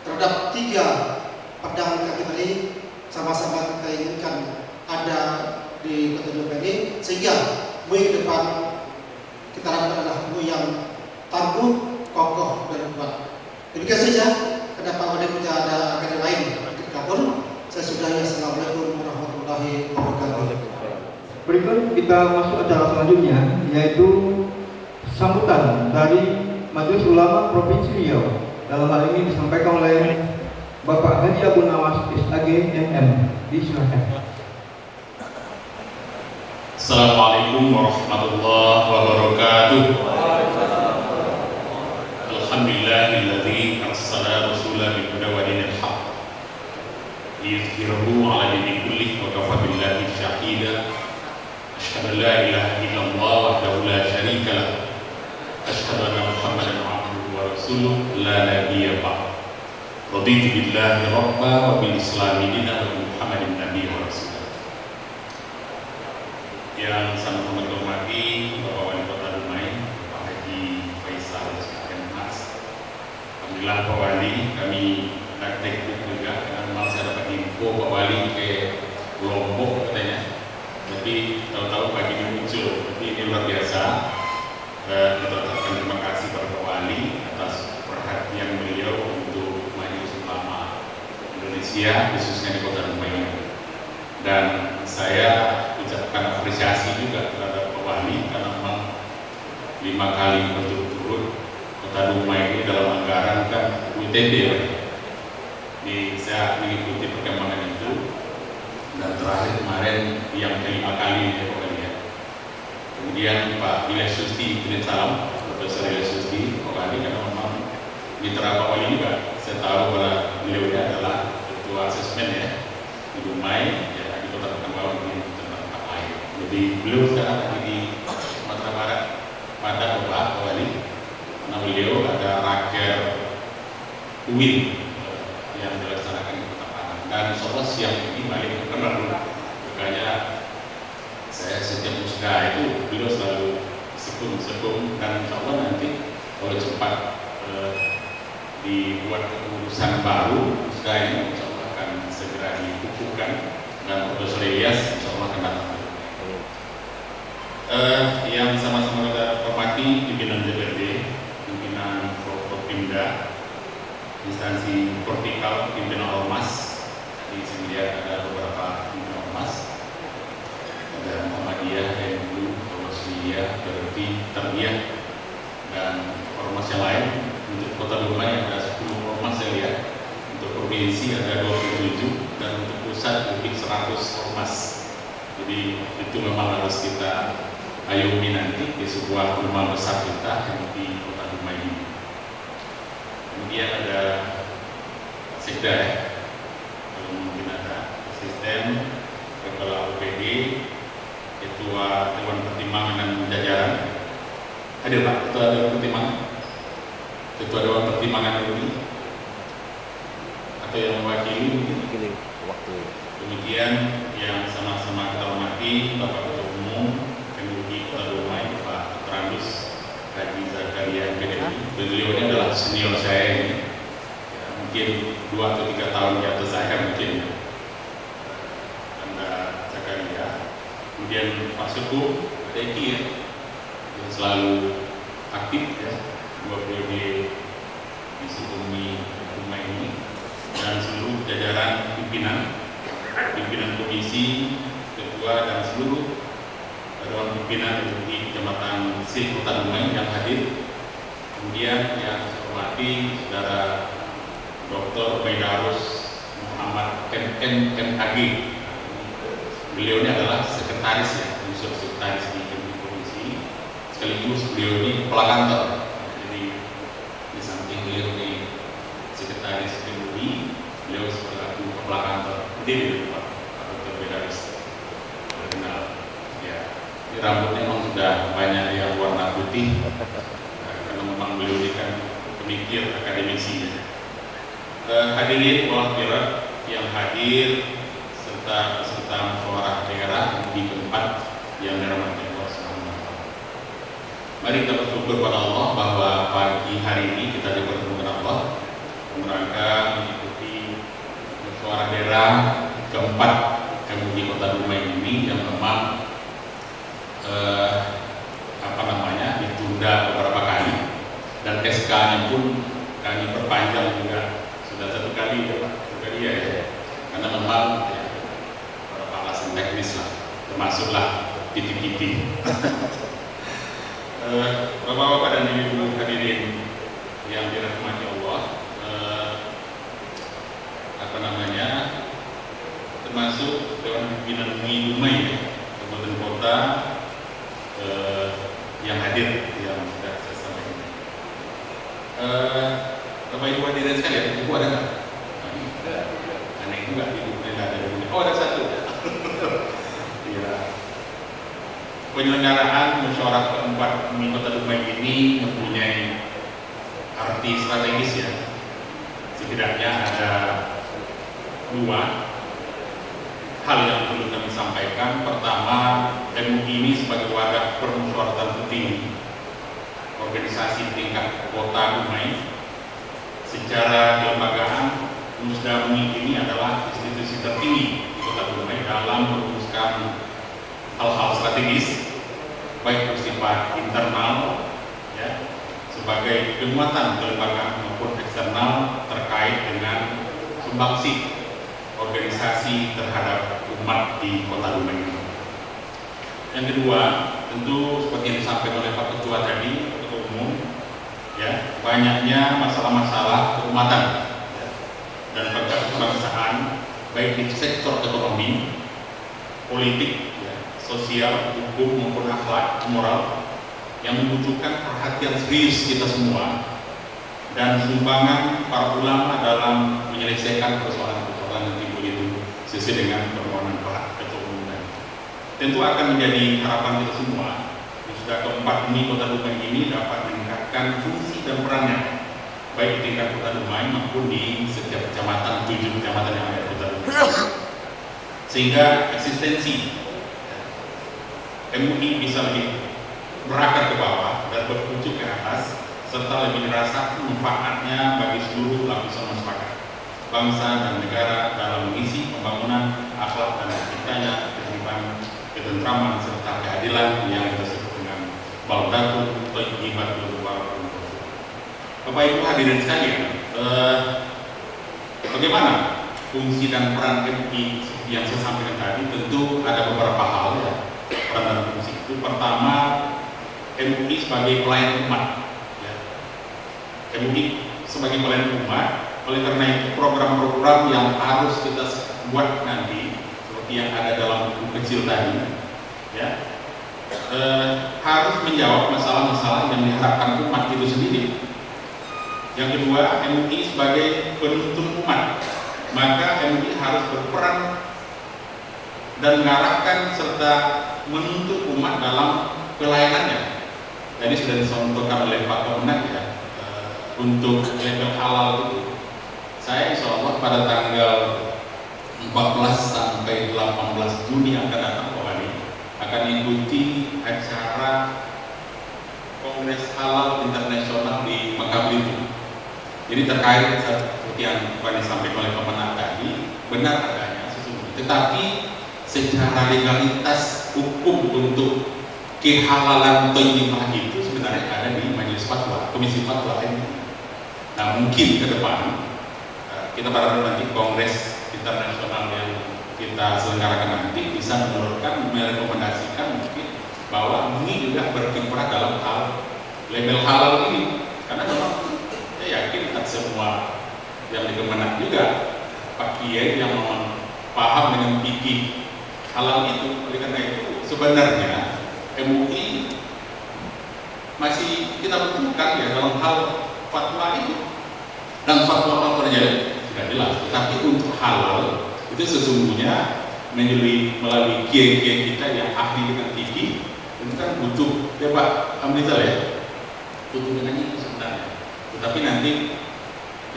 terhadap 3 pandangan kami tadi sama-sama kita inginkan ada di Kota Dumai ini, sehingga MUI ke depan kita harapkan adalah MUI yang tangguh, kokoh dan kuat. Demikian saja. ada Pak Wali punya ada agenda lain. Ketika pun saya sudahi. Assalamualaikum warahmatullahi wabarakatuh. Berikut kita masuk acara selanjutnya, yaitu sambutan dari Majelis Ulama Provinsi Riau. Dalam hal ini disampaikan oleh Bapak Haji Abu Nawas SAG MM. Disilakan. Assalamualaikum warahmatullahi wabarakatuh. Alhamdulillahilladzi arsala rasulahu bil huda wa dinil haqq liyudhhirahu 'ala dini kullih wa kafa billahi shahida. Asyhadu an la ilaha illallah wahdahu la syarika lah. Asyhadu anna Muhammadan 'abduhu wa rasuluh la nabiyya ba'd. Raditu billahi rabba wa bil islami dinan wa bi Muhammadin nabiyyan wa rasul. Yang sangat menghormati Bapak Wali Kota Dumai, Pak Haji Faisal Mas. Alhamdulillah Pak Wali, kami nak teknik juga karena memang saya dapat info Pak Wali ke Lombok katanya. Tapi tahu-tahu pagi ini muncul. Tapi ini luar biasa. Kita ucapkan terima kasih kepada Pak Wali atas perhatian beliau untuk Majelis Ulama Indonesia, khususnya di Kota Dumai. Dan saya ucapkan apresiasi juga terhadap Pak Wali karena memang 5 kali berturut-turut Kota Dumai ini dalam anggaran kan UITB ya. Jadi saya mengikuti perkembangan itu dan terakhir kemarin yang kelima kali ya Pak Wali ya. Kemudian Pak Ilyas Susti, salam Profesor Ilyas Susti, Pak Wali karena memang mitra Pak Wali juga. Saya tahu bahwa beliau adalah ketua asesmen ya di Dumai ya, di Kota Pekanbaru di tempat lain. Jadi beliau sekarang lagi di Sumatera Barat pada Pak Wali karena beliau ada raker UIN yang dilaksanakan di Kota Padang dan insya siang ini balik ke Pekanbaru. Makanya saya setiap musda itu beliau selalu sekung dan insya Allah nanti kalau cepat dibuat keputusan baru musda ini insya Allah akan segera dikukuhkan dan Profesor Ilyas insya Allah akan datang. Yang sama-sama kita hormati pimpinan DPRD, pimpinan Forkopimda, instansi vertikal, pimpinan Ormas. Di sini ada beberapa pimpinan Ormas, ada Muhammadiyah, NU, Ormasiyah, Berarti, Tarbiyah, dan Ormas yang lain. Untuk Kota Dumai ada 10 Ormas saya lihat, untuk provinsi ada 27 dan untuk pusat lebih 100 Ormas. Jadi itu memang harus kita ayomi nanti di sebuah rumah besar kita yang di Kota Dumai ini. Kemudian ada Sekda ya, mungkin ada asisten kepala UPD, ketua Dewan Pertimbangan dan Jajaran. Hadir Pak, ketua Dewan Pertimbangan, ketua Dewan Pertimbangan ini atau yang mewakili mungkin. Kemudian yang sama-sama kita hormati Bapak Ketua Umum MUI Kota Dumai Pak Trandus Haji Zakaria PDI. Beliau ini adalah senior saya ini ya, mungkin 2 atau 3 tahun di atas saya mungkin Anda Zakaria. Kemudian Pak Suku Eki ya, yang selalu aktif ya 2 periode di Sukumi Dumai ini dan seluruh jajaran pimpinan komisi, ketua dan seluruh dewan pimpinan di Kecamatan Sih Kota Dumai yang hadir. Kemudian yang saya hormati saudara Dr. Baidarus Muhammad MAG. Beliau ini adalah sekretaris ya, unsur sekretaris di komisi. Sekaligus beliau ini kepala kantor. Jadi di samping beliau ini sekretaris MUI, beliau sebagai kepala kantor. Jadi Pak Dr. Baidarus terkenal ya. Ini rambutnya memang sudah banyak yang warna putih karena memang beliau ini kan pemikir akademisi. Hadirin walafirat yang hadir serta peserta musyawarah daerah di tempat yang dirahmati Allah SWT. Mari kita bersyukur pada Allah bahwa pagi hari ini kita dipertemukan Allah merangka mengikuti musyawarah daerah keempat MUI Kota Dumai ini yang memang ditunda beberapa kali dan SK-nya pun kami perpanjang juga Sudah 1 kali ya Pak, 1 kali ya, karena memang ya, beberapa alasan teknis lah, termasuklah titik-titik. Bapak-bapak dan ibu hadirin yang dirahmati Allah, termasuk Dewan Pimpinan MUI Dumai Kabupaten Kota yang hadir, yang sudah saya sampaikan. Bapak Ibu hadirin sekalian, Ibu ada nggak? Aneh juga Ibu tidak ada. Oh, ada 1. Iya. Penyelenggaraan musyawarah keempat MUI Kota Dumai ini mempunyai arti strategis ya. Setidaknya ada 2 hal yang perlu kami sampaikan. Pertama, MUI ini sebagai wadah permusyawaratan tertinggi organisasi tingkat kota Dumai. Secara kelembagaan, Musda MUI ini adalah institusi tertinggi di kota Dumai dalam merumuskan hal-hal strategis, baik bersifat internal ya, sebagai penguatan kelembagaan maupun eksternal terkait dengan sumbangsi organisasi terhadap umat di kota Dumai. Yang kedua, tentu seperti yang disampaikan oleh Pak Ketua tadi, Ketua Umum, ya, banyaknya masalah-masalah keumatan ya, dan kebangsaan, baik di sektor ekonomi, politik, ya, sosial, hukum maupun akhlak, moral, yang membutuhkan perhatian serius kita semua dan sumbangan para ulama dalam menyelesaikan persoalan-persoalan yang timbul itu sesuai dengan permohonan Pak Ketua Umum. Tentu akan menjadi harapan kita semua sudah keempat MUI Kota Dumai ini dapat meningkatkan fungsi dan perannya baik di tingkat Kota Dumai maupun di setiap kecamatan, 7 kecamatan yang ada di Kota Dumai, sehingga eksistensi MUI bisa lebih berakar ke bawah dan berpucuk ke atas, serta lebih dirasakan manfaatnya bagi seluruh lapisan masyarakat, bangsa dan negara dalam mengisi pembangunan akhlak dan etikanya, ketentraman serta keadilan yang kita sebut dengan baldatun thayyibatun wabarakatuh. Bapak Ibu hadirin sekalian, bagaimana fungsi dan peran MUI yang saya sampaikan tadi? Tentu ada beberapa hal ya, peran dan fungsi itu. Pertama, MUI sebagai pelayan umat ya. MUI sebagai pelayan umat, oleh karena itu program-program yang harus kita buat nanti seperti yang ada dalam buku kecil tadi ya, harus menjawab masalah-masalah yang diharapkan umat itu sendiri. Yang kedua, MUI sebagai penuntun umat, maka MUI harus berperan dan mengarahkan serta menuntut umat dalam pelayanannya. Tadi sudah disampaikan oleh Pak Kemenak ya, untuk label halal itu, saya insya Allah pada tanggal 14 sampai 18 Juni akan datang ke Bali, akan ikuti acara Kongres Halal Internasional di Mekah Belitung. Jadi terkait seperti yang disampaikan oleh Kemenak tadi, benar adanya sesungguhnya, tetapi secara legalitas hukum untuk kehalalan thayyibah itu sebenarnya ada di Majelis Fatwa, Komisi Fatwa ini. Nah, mungkin ke depan kita berharap nanti Kongres Internasional yang kita selenggarakan nanti bisa menurunkan, merekomendasikan mungkin bahwa ini juga berkiprah dalam hal label halal ini, karena memang saya yakin tak semua yang di Kemenak juga Pak Kiai yang memang paham dengan fikih halal itu. Oleh karena itu sebenarnya MUI masih kita butuhkan ya dalam hal fatwa itu, dan fatwa sudah jelas, tetapi untuk halal itu sesungguhnya melalui kiai-kiai kita yang ahli dengan fikih itu kan butuh ya Pak Amrizal ya, butuh dengan itu sebenarnya. Tetapi nanti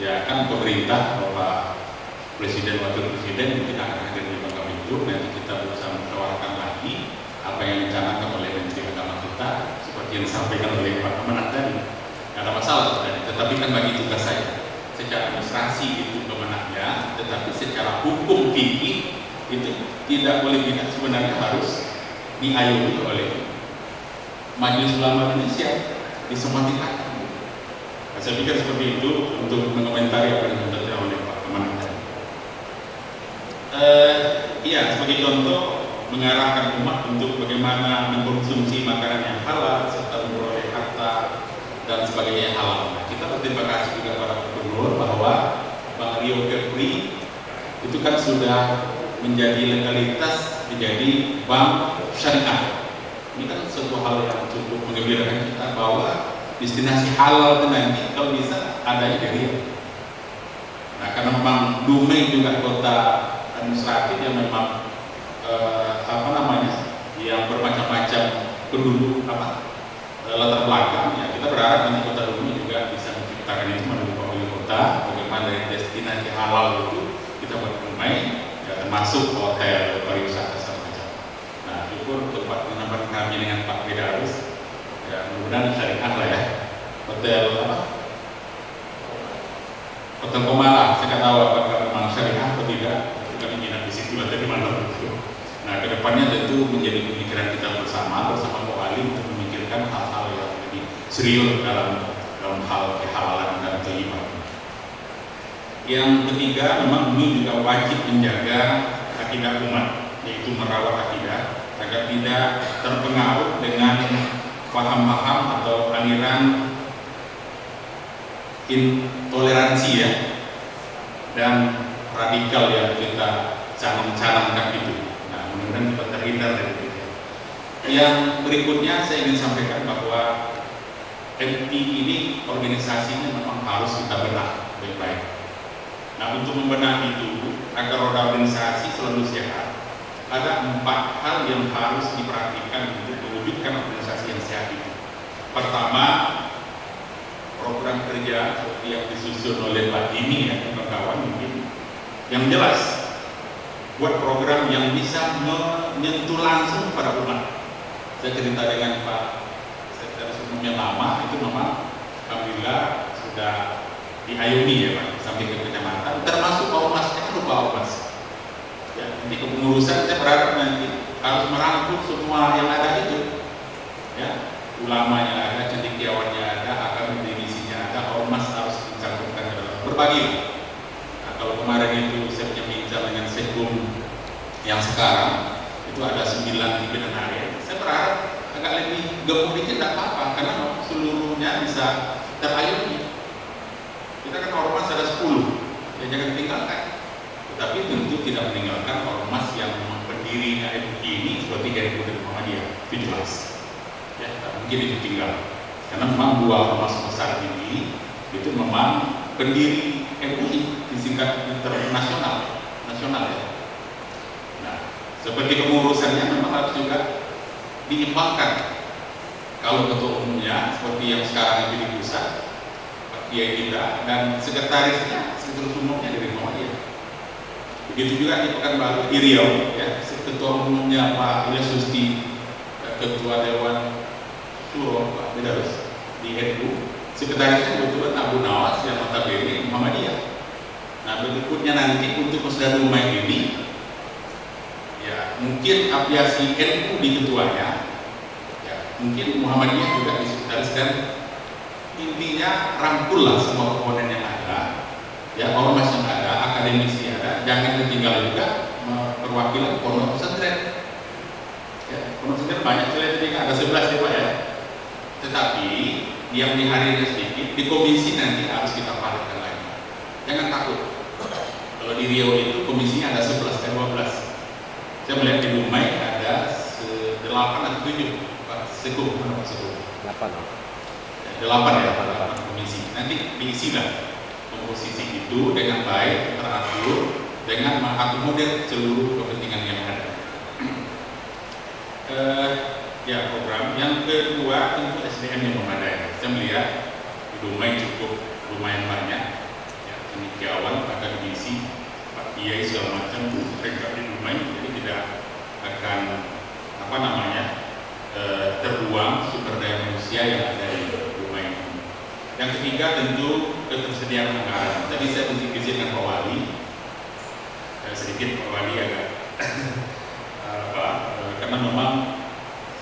ya kan pemerintah, Bapak Presiden, Wakil Presiden mungkin akan hadir di Bangka Belitung, nanti kita berusaha musyawarahkan lagi apa yang dicanangkan oleh Menteri Agama kita seperti yang disampaikan oleh Pak Kemenak tadi. Tidak ada masalah sebenarnya, tetapi kan bagi tugas saya secara administrasi itu Kemenaknya, tetapi secara hukum fikih itu tidak boleh tidak, sebenarnya harus diayomi oleh Majelis Ulama Indonesia di semua tingkatan. Saya pikir seperti itu untuk mengomentari apa yang sudah Iya, sebagai contoh mengarahkan umat untuk bagaimana mengkonsumsi makanan yang halal serta memperoleh harta dan sebagainya yang halal. Nah, kita berterima kasih juga para gubernur bahwa Bang Rio Kepri itu kan sudah menjadi legalitas, menjadi bank syariah. Ini kan suatu hal yang cukup menggembirakan kita bahwa destinasi halal itu nanti kalau bisa adanya di Rio. Nah, karena memang Dumai juga kota administratif yang memang yang bermacam-macam penduduk latar belakang, ya kita berharap nanti kota Dumai juga bisa menciptakan itu menuju oleh kota, bagaimana dari destinasi halal itu kita buat Dumai, ya, termasuk hotel, pariwisata segala macam. Nah, syukur tempat penambahan kami dengan Pak Bedarus, ya mudah-mudahan syariah lah ya. Hotel Hotel Komala, saya nggak tahu apakah memang syariah atau tidak. Kami nginap di situ tadi malam itu. Nah, kedepannya tentu menjadi pemikiran kita bersama Pak Wali untuk memikirkan hal-hal yang lebih serius dalam hal kehalalan dan keimanan. Yang ketiga, memang ini juga wajib menjaga akidah umat, yaitu merawat akidah agar tidak terpengaruh dengan paham-paham atau aliran intoleransi ya dan radikal yang kita canangkan itu. Nah, mudah-mudahan kita terhindar dari itu. Yang berikutnya saya ingin sampaikan bahwa MT ini organisasinya memang harus kita bedah baik-baik. Nah, untuk membenahi itu agar roda organisasi selalu sehat, ada 4 hal yang harus diperhatikan untuk mewujudkan organisasi yang sehat itu. Pertama, program kerja seperti yang disusun oleh Pak Dini ya, kawan-kawan mungkin yang jelas, buat program yang bisa menyentuh langsung pada umat. Saya cerita dengan Pak Sekretaris Umumnya lama, itu memang alhamdulillah sudah diayomi ya Pak, sampai ke kecamatan, termasuk ormas, saya lupa ormas. Ya, nanti kepengurusan saya berharap nanti harus merangkul semua yang ada itu, ya, ulamanya ada, cendekiawannya ada, akademisinya ada, ormas harus dicampurkan dalam berbagi. Nah, kalau kemarin itu saya punya bincang dengan Sekum yang sekarang itu ada 9 pimpinan area, saya berharap agak lebih gemuk dikit tidak apa-apa, karena seluruhnya bisa terayomi. Kita kan ormas ada 10, ya jangan ditinggalkan. Tetapi tentu tidak meninggalkan ormas yang memang pendirinya ini seperti NU dan Muhammadiyah, itu jelas. Ya, tak mungkin itu tinggal. Karena memang 2 ormas besar ini itu memang pendiri MUI di tingkat internasional, nasional ya. Nah, seperti kepengurusannya memang harus juga diimbangkan. Kalau ketua umumnya seperti yang sekarang itu di pusat, Pak Kiai kita, dan sekretarisnya, sekretaris umumnya dari Muhammadiyah. Begitu juga di Pekanbaru, di Riau, ya, ketua umumnya Pak Ilyas Susti, ketua Dewan Suro Pak Bedarus di NU, sekretarisnya kebetulan Abu Nawas yang notabene Muhammadiyah. Nah, berikutnya nanti untuk Musda Dumai ini, ya mungkin afiliasi NU di ketuanya, ya mungkin Muhammadiyah juga di sekretaris, dan intinya rangkullah semua komponen yang ada, ya ormas yang ada, akademisi ada, jangan ketinggalan juga perwakilan pondok pesantren. Ya, pondok pesantren banyak, saya tadi ada 11 ya Pak ya. Tetapi yang dihadiri sedikit, di komisi nanti harus kita padatkan lagi. Jangan takut. Kalau di Riau itu komisinya ada 11 dan 12. Saya melihat di Dumai ada 8 atau 7 Pak Sekum, Pak Sekum. 8 ya, 8 komisi. Nanti diisilah komposisi itu dengan baik, teratur, dengan mengakomodir seluruh kepentingan yang ada. Ya, program yang kedua tentu SDM yang memadai. Saya melihat di Dumai cukup lumayan banyak, ya, cendekiawan, akademisi, Pak Kiai segala macam mereka di Dumai, jadi tidak akan terbuang sumber daya manusia yang ada di Dumai. Yang ketiga tentu ketersediaan anggaran. Tadi saya izin dengan Pak Wali, sedikit Pak Wali agak karena memang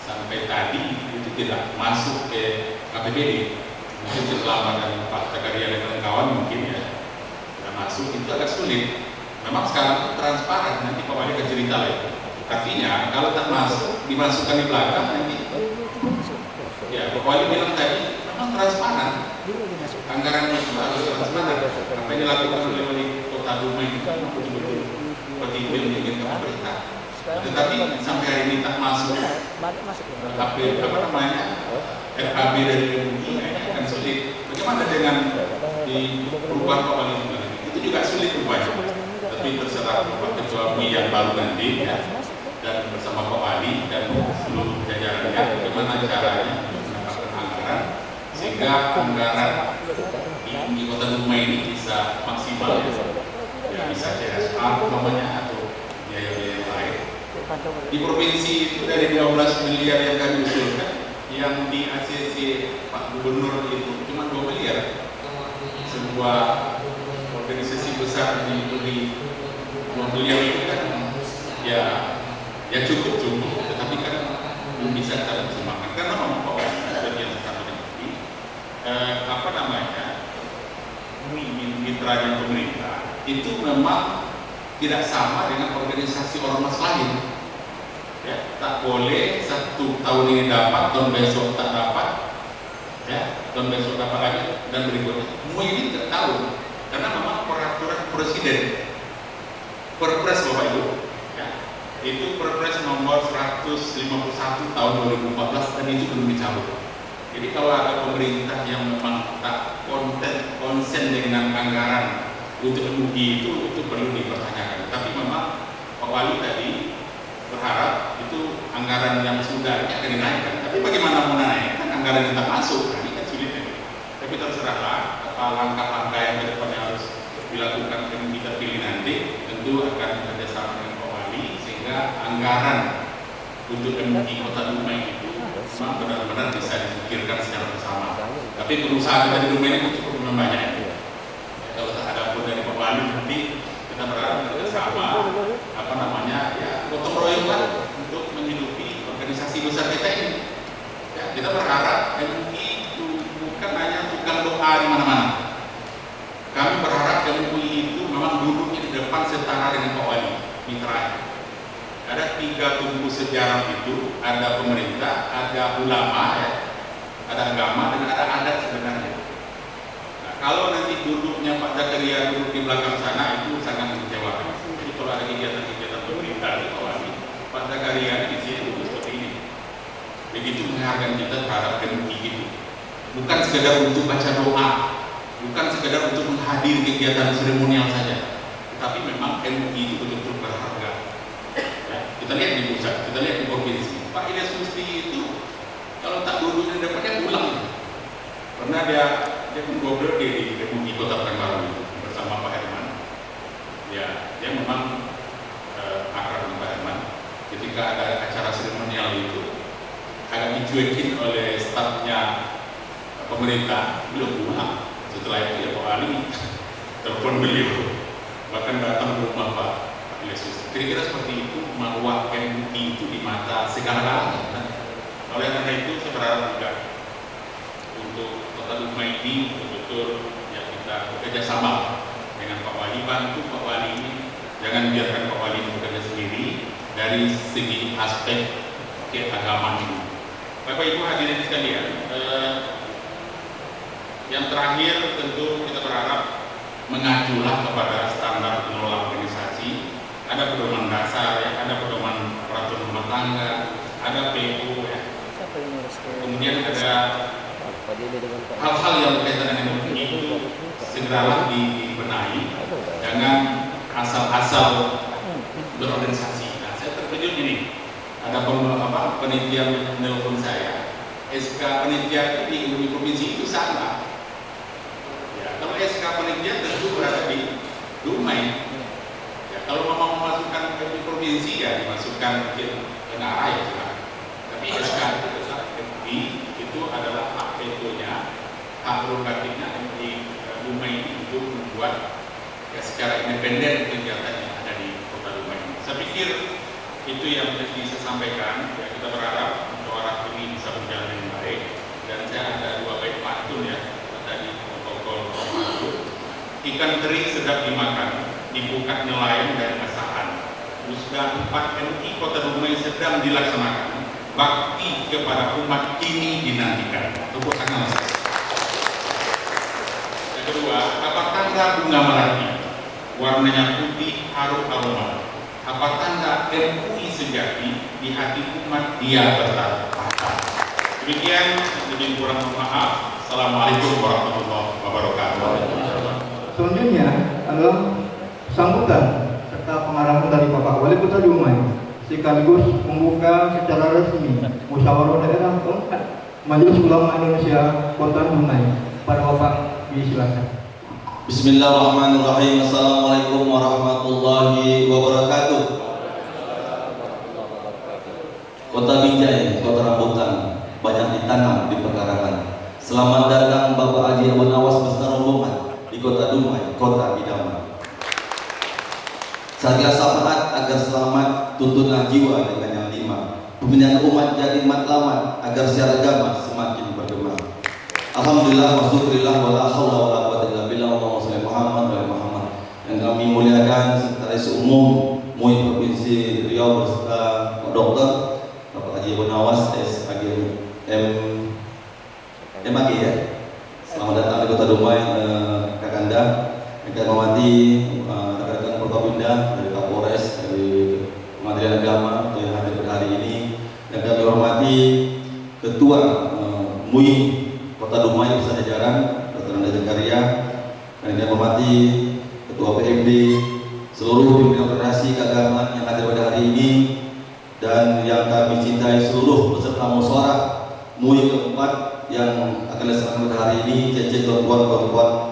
sampai tadi itu tidak masuk ke APBD. Mungkin selama dan Pak Takaria dan kawan mungkin ya tidak masuk, itu agak sulit. Memang sekarang transparan, nanti Pak Wali akan cerita lagi. Artinya kalau tak masuk, dimasukkan di belakang nanti. Ya, Pak Wali bilang tadi, memang transparan. Anggaran itu harus transparan. Apa yang dilakukan oleh wali kota Dumai itu betul-betul kompatibel dengan pemerintah. Tetapi sampai hari ini tak masuk. RAB dari MUI akan sulit. Bagaimana dengan di perubahan Pak Wali juga? Itu juga sulit rupanya. Tapi terserah Pak Ketua MUI yang baru nanti ya, dan bersama Pak Wali dan seluruh jajarannya bagaimana caranya mendapatkan anggaran sehingga anggaran di kota Dumai ini bisa maksimal ya, bisa CSR namanya atau biaya-biaya lain. Di provinsi itu dari 12 miliar yang kami usulkan, yang di ACC Pak Gubernur itu cuma 2 miliar. Sebuah organisasi besar diberi 2 miliar itu kan ya cukup, tetapi kan belum bisa kita maksimalkan karena memang Pak Wali yang satu lagi apa namanya mitranya pemerintah itu memang tidak sama dengan organisasi ormas lain. Ya, tak boleh 1 tahun ini dapat, tahun besok tak dapat, ya, tahun besok dapat lagi dan berikutnya. Semua ini tidak tahu karena memang peraturan presiden, Perpres Bapak Ibu, ya, itu Perpres nomor 151 tahun 2014 dan itu belum dicabut. Jadi kalau ada pemerintah yang memang tak konsen dengan anggaran untuk MUI itu perlu dipertanyakan. Tapi memang Pak Wali tadi berharap itu anggaran yang sudah ini akan dinaikkan. Tapi bagaimana mau naikkan anggaran yang tak masuk? Nah, ini kan sulit ya. Tapi terserahlah apa langkah-langkah yang kedepannya harus dilakukan yang kita pilih nanti. Tentu akan bekerjasama dengan Pak Wali sehingga anggaran untuk MUI Kota Dumai itu memang benar-benar bisa dipikirkan secara bersama. Tapi perusahaan kita di Dumai ini cukup banyak. Ya, kalau tak ada pun dari Pak Wali nanti kita berharap bekerjasama apa namanya ya gotong royong lah untuk menghidupi organisasi besar kita ini. Ya, kita berharap MUI itu bukan hanya tukang doa di mana-mana. Kami berharap MUI itu memang duduknya di depan setara dengan Pak Wali mitra. Ada 3 tumpu sejarah itu, ada pemerintah, ada ulama, ya, ada agama, dan ada adat sebenarnya. Nah, kalau nanti duduknya Pak Zakaria duduk di belakang sana itu sangat mengecewakan. Jadi kalau ada kegiatan-kegiatan pemerintah di Pak Wali, Pak Zakaria di sini duduk seperti ini. Begitu menghargai kita terhadap MUI itu. Bukan sekedar untuk baca doa, bukan sekedar untuk menghadiri kegiatan seremonial saja, tetapi memang MUI itu betul-betul berharga. Kita lihat di pusat, kita lihat di provinsi. Pak Ilyas Musti itu kalau tak duduk di depannya pulang. Pernah dia pun goblok di MUI Kota Pekanbaru itu bersama Pak Herman. Ya, dia memang akrab dengan Pak Herman. Ketika ada acara seremonial itu agak dicuekin oleh stafnya pemerintah, beliau pulang. Setelah itu ya Pak Ali telepon beliau, bahkan datang ke rumah Pak Yesus. Kira-kira seperti itu marwah MUI itu di mata segala-galanya. Nah, oleh karena itu saya berharap juga untuk Kota Dumai ini betul-betul ya kita bekerja sama dengan Pak Wali, bantu Pak Wali ini, jangan biarkan Pak Wali bekerja sendiri dari segi aspek keagamaan ini. Bapak Ibu hadirin sekalian, yang terakhir tentu kita berharap mengaculah kepada standar pengelola organisasi. Ada pedoman dasar, ya, ada pedoman peraturan rumah tangga, ada PU, ya. Kemudian ada hal-hal yang berkaitan dengan MUI itu segeralah dibenahi, jangan asal-asal berorganisasi. Nah, saya terkejut ini, ada penitia menelpon saya, SK penitia di MUI provinsi itu salah. Ya, kalau SK penitia tentu berada di Dumai. Kalau mau memasukkan ke provinsi ya dimasukkan ke negara ya silahkan. Tapi SK itu tetap MUI itu adalah hak vetonya, hak prerogatifnya MUI Dumai untuk membuat ya secara independen kegiatan yang ada di Kota Dumai. Saya pikir itu yang tadi saya sampaikan. Ya, kita berharap musyawarah ini bisa berjalan dengan baik. Dan saya ada 2 bait pantun ya tadi protokol. Ikan teri sedap dimakan, dibuka nelayan dan asahan. Musda 4 MI Kota Dumai sedang dilaksanakan. Bakti kepada umat kini dinantikan. Tepuk tangan. Yang kedua, apa tanda bunga melati? Warnanya putih, harum aroma. Apa tanda MUI sejati? Di hati umat dia bertata. Demikian, lebih kurang mohon maaf. Assalamualaikum warahmatullahi wabarakatuh. Selanjutnya adalah sambutan serta pengarahan dari Bapak Wali Kota Dumai sekaligus membuka secara resmi musyawarah daerah keempat Majelis Ulama Indonesia Kota Dumai. Pada Bapak disilakan. Bismillahirrahmanirrahim. Assalamualaikum warahmatullahi wabarakatuh. Kota Binjai, kota rambutan, banyak ditanam di pekarangan. Selamat datang Bapak Haji Abu Nawas beserta rombongan di Kota Dumai, kota idaman. Saya syafaat agar selamat, tuntunlah jiwa dengan yang 5. Pembinaan umat jadi matlamat agar syiar agama semakin bergema. Alhamdulillah wa syukurillah wa la haula wa la quwwata illa billah. Allahumma shalli Muhammad wa ala Muhammad. Yang kami muliakan Sekretaris Umum MUI Provinsi Riau beserta Pak Dokter Bapak Haji Abu Nawas SAG MAG ya. Selamat datang di Kota Dumai, Kakanda. Yang kami hormati rekan-rekan Forkopimda dari Kapolres, dari Kementerian Agama yang hadir pada hari ini. Yang kami hormati Ketua MUI Kota Dumai beserta jajaran Dr. Anda Zakaria. Dan kami hormati Ketua PMD, seluruh pimpinan organisasi keagamaan yang hadir pada hari ini, dan yang kami cintai seluruh peserta musyawarah MUI keempat yang akan dilaksanakan pada hari ini, cecek tuan-tuan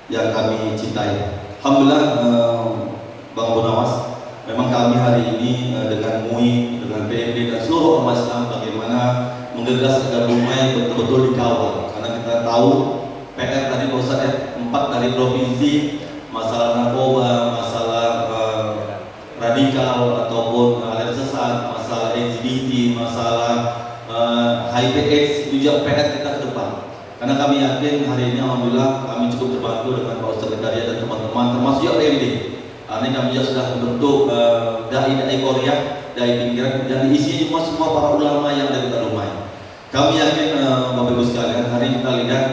yang kami cintai. Alhamdulillah, Bang Abu Nawas, memang kami hari ini dengan MUI, dengan PMD dan seluruh umat Islam bagaimana menggagas agar Dumai betul-betul dikawal, karena kita tahu PR tadi Ustaz 4 dari provinsi, masalah narkoba, masalah radikal ataupun aliran sesat, masalah LGBT, masalah HIV/AIDS juga PR kita ke depan. Karena kami yakin hari ini alhamdulillah kami cukup terbantu dengan Pak Ustaz Zakaria dan teman-teman, termasuk juga PMD. Ini kami juga sudah membentuk dai Korea, dai pinggiran, dan diisi semua para ulama yang dari Kota Dumai. Kami yakin Bapak Ibu sekalian, hari ini kita lihat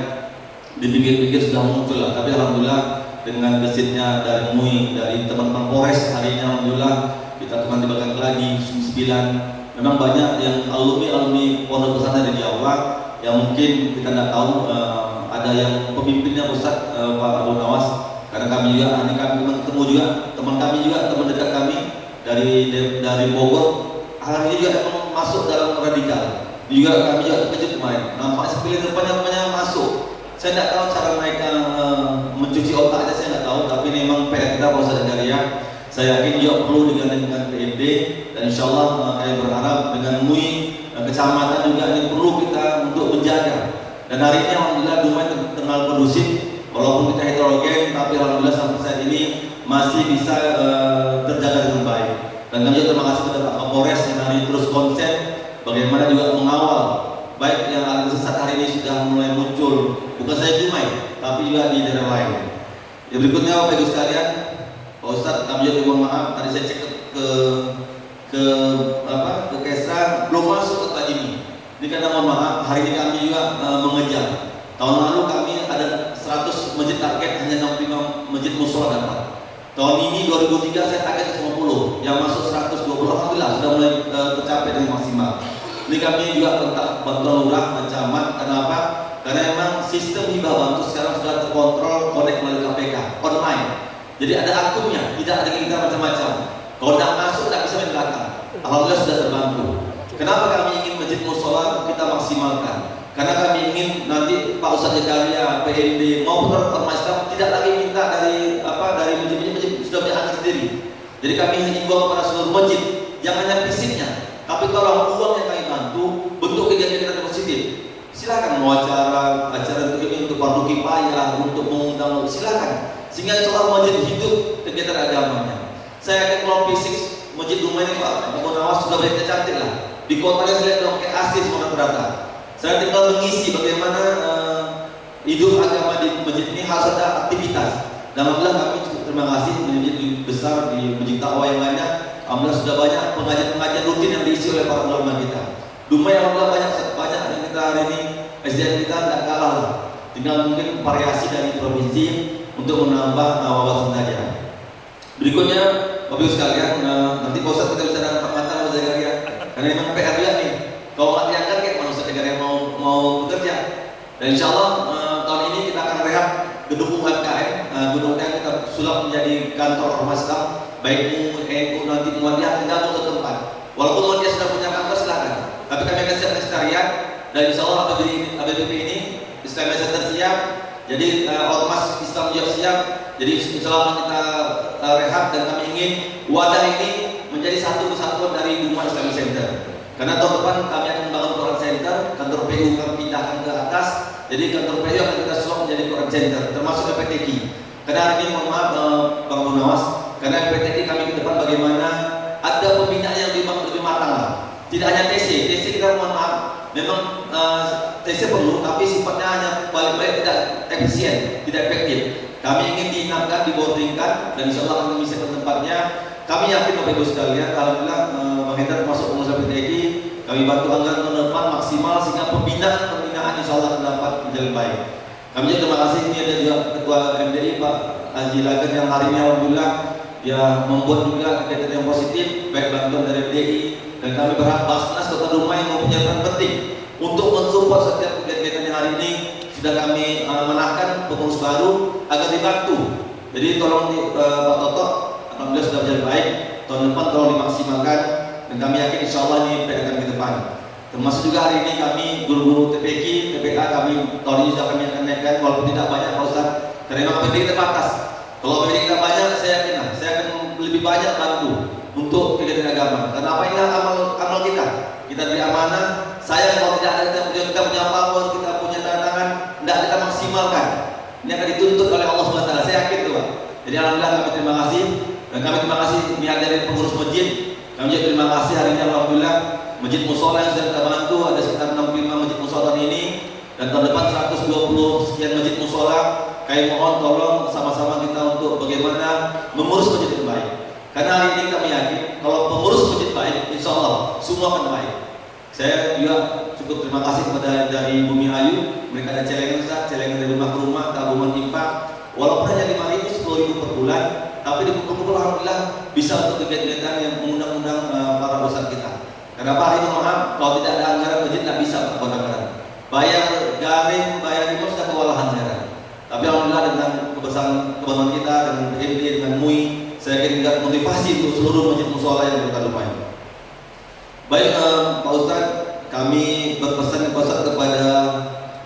di pinggir-pinggir sudah muncul lah, tapi alhamdulillah dengan gesitnya dari MUI, dari teman-teman Polres hari ini alhamdulillah kita teman di belakang lagi 9. Memang banyak yang alumni pondok pesantren dari Jawa yang mungkin kita tidak tahu, ada yang pemimpinnya Ustaz Pak Abu Nawas. Karena kami juga, ini kami ketemu juga teman kami juga, teman dekat kami dari Bogor, hari ini juga masuk dalam radikal. Juga kami juga terkejut kemarin, nampak sepilih depannya masuk. Saya tidak tahu cara mereka mencuci otaknya, saya tidak tahu, tapi memang PR kita Pak Ustaz Zakaria. Saya yakin juga perlu dengan PMD, dan insya Allah kami berharap dengan MUI kecamatan juga ini perlu kita untuk menjaga. Dan hari ini alhamdulillah Dumai terkenal kondusif, walaupun kita heterogen, tapi alhamdulillah sampai saat ini masih bisa terjaga dengan baik. Dan kami juga terima kasih kepada Pak Kapolres yang hari ini terus konsen bagaimana juga mengawal, baik yang aliran sesat hari ini sudah mulai muncul, bukan saja Dumai, tapi juga di daerah lain. Yang berikutnya Bapak Ibu sekalian, Pak Ustadz, kami juga mohon maaf, tadi saya cek ke Kesra belum masuk ke ini. Ini karena mohon maaf, hari ini kami juga mengejar. Tahun lalu kami ada 100 masjid target, hanya 65 masjid mushola dapat. Tahun ini 2003 saya target 50, yang masuk 120. Alhamdulillah sudah mulai tercapai dengan maksimal. Ini kami juga minta bantuan lurah dan camat. Kenapa? Karena memang sistem hibah bantu sekarang sudah terkontrol, connect melalui KPK online. Jadi ada akunnya, tidak ada kita macam-macam. Kalau tidak masuk, tidak bisa main belakang. Alhamdulillah sudah terbantu. Kenapa kami ingin masjid mushola kita maksimalkan? Karena kami ingin nanti Pak Ustaz Zakaria, PMD maupun ormas Islam tidak lagi minta dari masjid sudah punya anggaran sendiri. Jadi kami himbau kepada seluruh masjid, jangan hanya fisiknya, tapi tolong uang yang kami bantu bentuk kegiatan positif. Silakan mau acara untuk fardu kifayah, untuk mengundang, silakan. Sehingga insya Allah masjid hidup kegiatan agamanya. Saya yakin kalau fisik masjid Dumai ini Pak Abu Nawas sudah banyak cantik lah. Di kotanya saya lihat pakai AC semua rata. Saya tinggal mengisi bagaimana hidup agama di masjid ini harus ada aktivitas. Dan alhamdulillah kami terima kasih menjadi besar di Masjid Taqwa yang lainnya. Alhamdulillah sudah banyak pengajian-pengajian rutin yang diisi oleh para ulama kita. Dumai alhamdulillah banyak yang kita hari ini SDM kita tidak kalah lah. Tinggal mungkin variasi dari provinsi untuk menambah wawasan saja. Berikutnya Bapak Ibu sekalian, nanti Pak Ustadz kita bisa dapat mata Ustadz Zakaria. Karena memang PR dia nih. Kalau nggak diangkat kayak mana Ustadz Zakaria mau bekerja. Dan insya Allah tahun ini kita akan rehab gedung UMKM. Gedung UMKM kita sulap menjadi kantor ormas Islam. Baik NU nanti Muhammadiyah tinggal satu tempat. Walaupun Muhammadiyah sudah punya kantor silakan. Tapi kami akan siapkan sekretariat. Dan insya Allah ABBP ini Islamic Center siap. Jadi ormas Islam juga siap. Jadi insya Allah kita rehab dan kami ingin wadah ini menjadi satu kesatuan dari Duma Islamic Center. Karena tahun depan kami akan membangun Quran Center, kantor PU kami pindahkan ke atas. Jadi kantor PU akan kita swap menjadi Quran Center, termasuk PTQ. Karena hari ini mohon maaf Bang Munawas, karena PTQ kami ke depan bagaimana ada pembinaan yang lebih matang lah. Tidak hanya TC kita mohon maaf, memang TC perlu, tapi sifatnya hanya balik-balik tidak efisien, tidak efektif. Kami ingin diinapkan, diboardingkan, dan insya Allah kami bisa ke tempatnya. Kami yakin Bapak Ibu sekalian, alhamdulillah Bang Hendra masuk pengusaha PTQ, kami bantu anggaran tahun depan maksimal sehingga pembinaan insya Allah akan dapat menjadi baik. Kami juga terima kasih, ini ada juga Ketua MDI Pak Haji Lagan yang hari ini alhamdulillah ya membuat juga kegiatan yang positif, baik bantuan dari MDI, dan kami berharap Basnas Kota Dumai mempunyai peran penting untuk mensupport setiap kegiatan yang hari ini sudah kami menahkan pengurus baru agar dibantu. Jadi tolong Pak Toto, alhamdulillah sudah berjalan baik. Tahun depan tolong dimaksimalkan dan kami yakin insya Allah ini akan ke depan. Termasuk juga hari ini kami guru-guru TPK, TPA kami tahun ini sudah kami akan naikkan walaupun tidak banyak Pak Ustaz. Karena memang PPK terbatas. Kalau PPK kita banyak, saya yakin saya akan lebih banyak bantu untuk kegiatan agama. Karena apa ini amal kita? Kita beri amanah. Saya kalau tidak ada kita punya power, kita punya tantangan, tidak kita maksimalkan. Ini akan dituntut oleh Allah SWT. Saya yakin tuh Pak. Jadi alhamdulillah kami terima kasih dan kami terima kasih niat dari pengurus masjid. Kami juga terima kasih hari ini alhamdulillah masjid musola yang sudah kita bantu ada sekitar 65 masjid musola ini dan tahun depan 120 sekian masjid musola. Kami mohon tolong sama-sama kita untuk bagaimana mengurus masjid yang baik. Karena hari ini kami yakin kalau pengurus masjid baik, insya Allah semua akan baik. Saya juga cukup terima kasih kepada dari Bumi Ayu, mereka ada celengan dari rumah ke rumah, tabungan infak. Walaupun hanya 5.000, 10.000 per bulan, tapi dikumpul alhamdulillah bisa untuk kegiatan yang mengundang-undang para besar kita. Karena Pak hari ini maaf, kalau tidak ada anggaran masjid tidak bisa buat anggaran. Bayar garing, bayar lima sudah kewalahan sekarang. Tapi alhamdulillah dengan kebesaran kita dengan BND dengan MUI, saya yakin juga motivasi untuk seluruh masjid musola yang kita lupai. Baik Pak Ustadz, kami berpesan kepada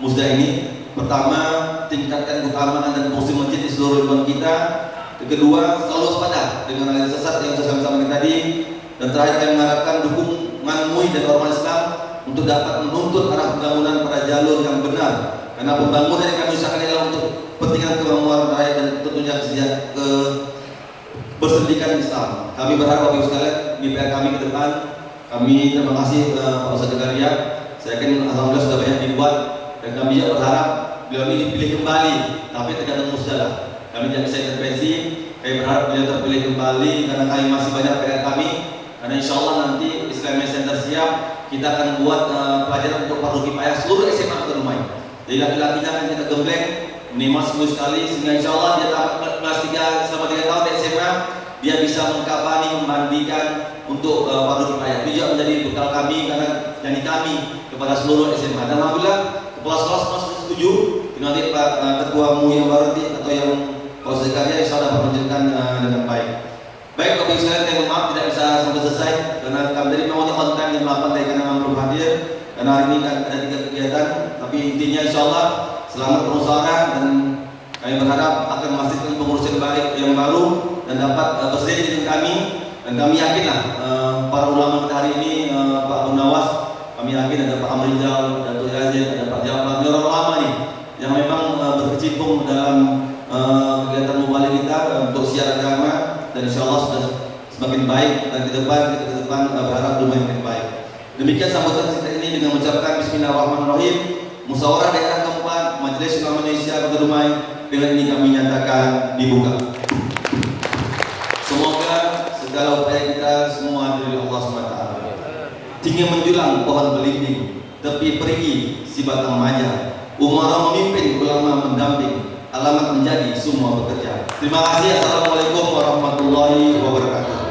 musda ini. Pertama, tingkatkan keamanan dan fungsi masjid di seluruh lingkungan kita. Kedua, selalu waspada dengan aliran sesat yang sudah kami sampaikan tadi. Dan terakhir, kami mengharapkan dukungan MUI dan ormas Islam untuk dapat menuntut arah pembangunan pada jalur yang benar. Karena pembangunan yang kami usahakan adalah untuk kepentingan kemakmuran rakyat dan tentunya bersendikan Islam. Kami berharap Bapak Ibu sekalian di PR kami ke depan. Kami terima kasih Pak Ustadz Zakaria. Saya yakin alhamdulillah sudah banyak dibuat dan kami juga berharap beliau ini dipilih kembali, tapi tergantung musyawarah. Kami tidak bisa intervensi. Kami berharap beliau terpilih kembali karena kami masih banyak PR kami. Karena insya Allah nanti Islamic Center siap, kita akan buat pelajaran untuk Fardu Kifayah seluruh SMA Kota Dumai. Jadi laki-lakinya akan kita gembleng minimal seminggu sekali sehingga insya Allah dia tamat kelas 3 selama 3 tahun di SMA dia bisa mengkafani, memandikan untuk Fardu Kifayah. Ini juga menjadi bekal kami karena janji kami kepada seluruh SMA. Dan alhamdulillah kepala sekolah semua setuju. Nanti Pak Ketua MUI yang baru atau yang Pak Ustadz Zakaria insya Allah dapat menunjukkan dengan baik. Baik Bapak Ibu sekalian, saya mohon maaf tidak bisa sampai selesai karena kami tadi maunya on time jam 8 tadi karena memang belum hadir. Karena hari ini kan ada 3 kegiatan, tapi intinya insya Allah selamat berusaha dan kami berharap akan memastikan pengurus yang baik yang baru dan dapat bersedia dengan kami. Dan kami yakinlah para ulama kita hari ini, Pak Munawas, kami yakin ada Pak Amrizal, Datuk Yazid, ada Pak Jamal, ini orang lama nih yang memang berkecimpung dalam kegiatan mubalik kita untuk siar agama dan insya Allah sudah semakin baik dan ke depan berharap lumayan makin baik. Demikian sambutan kita ini dengan mengucapkan Bismillahirrahmanirrahim. Musyawarah daerah keempat Majelis Ulama Indonesia Kota Dumai dengan ini kami nyatakan dibuka. Semoga segala upaya kita semua dari Allah SWT. Tinggi menjulang pohon belimbing, tepi perigi si batang maja. Umara memimpin, ulama mendamping, alamat menjadi semua bekerja. Terima kasih. Assalamualaikum warahmatullahi wabarakatuh.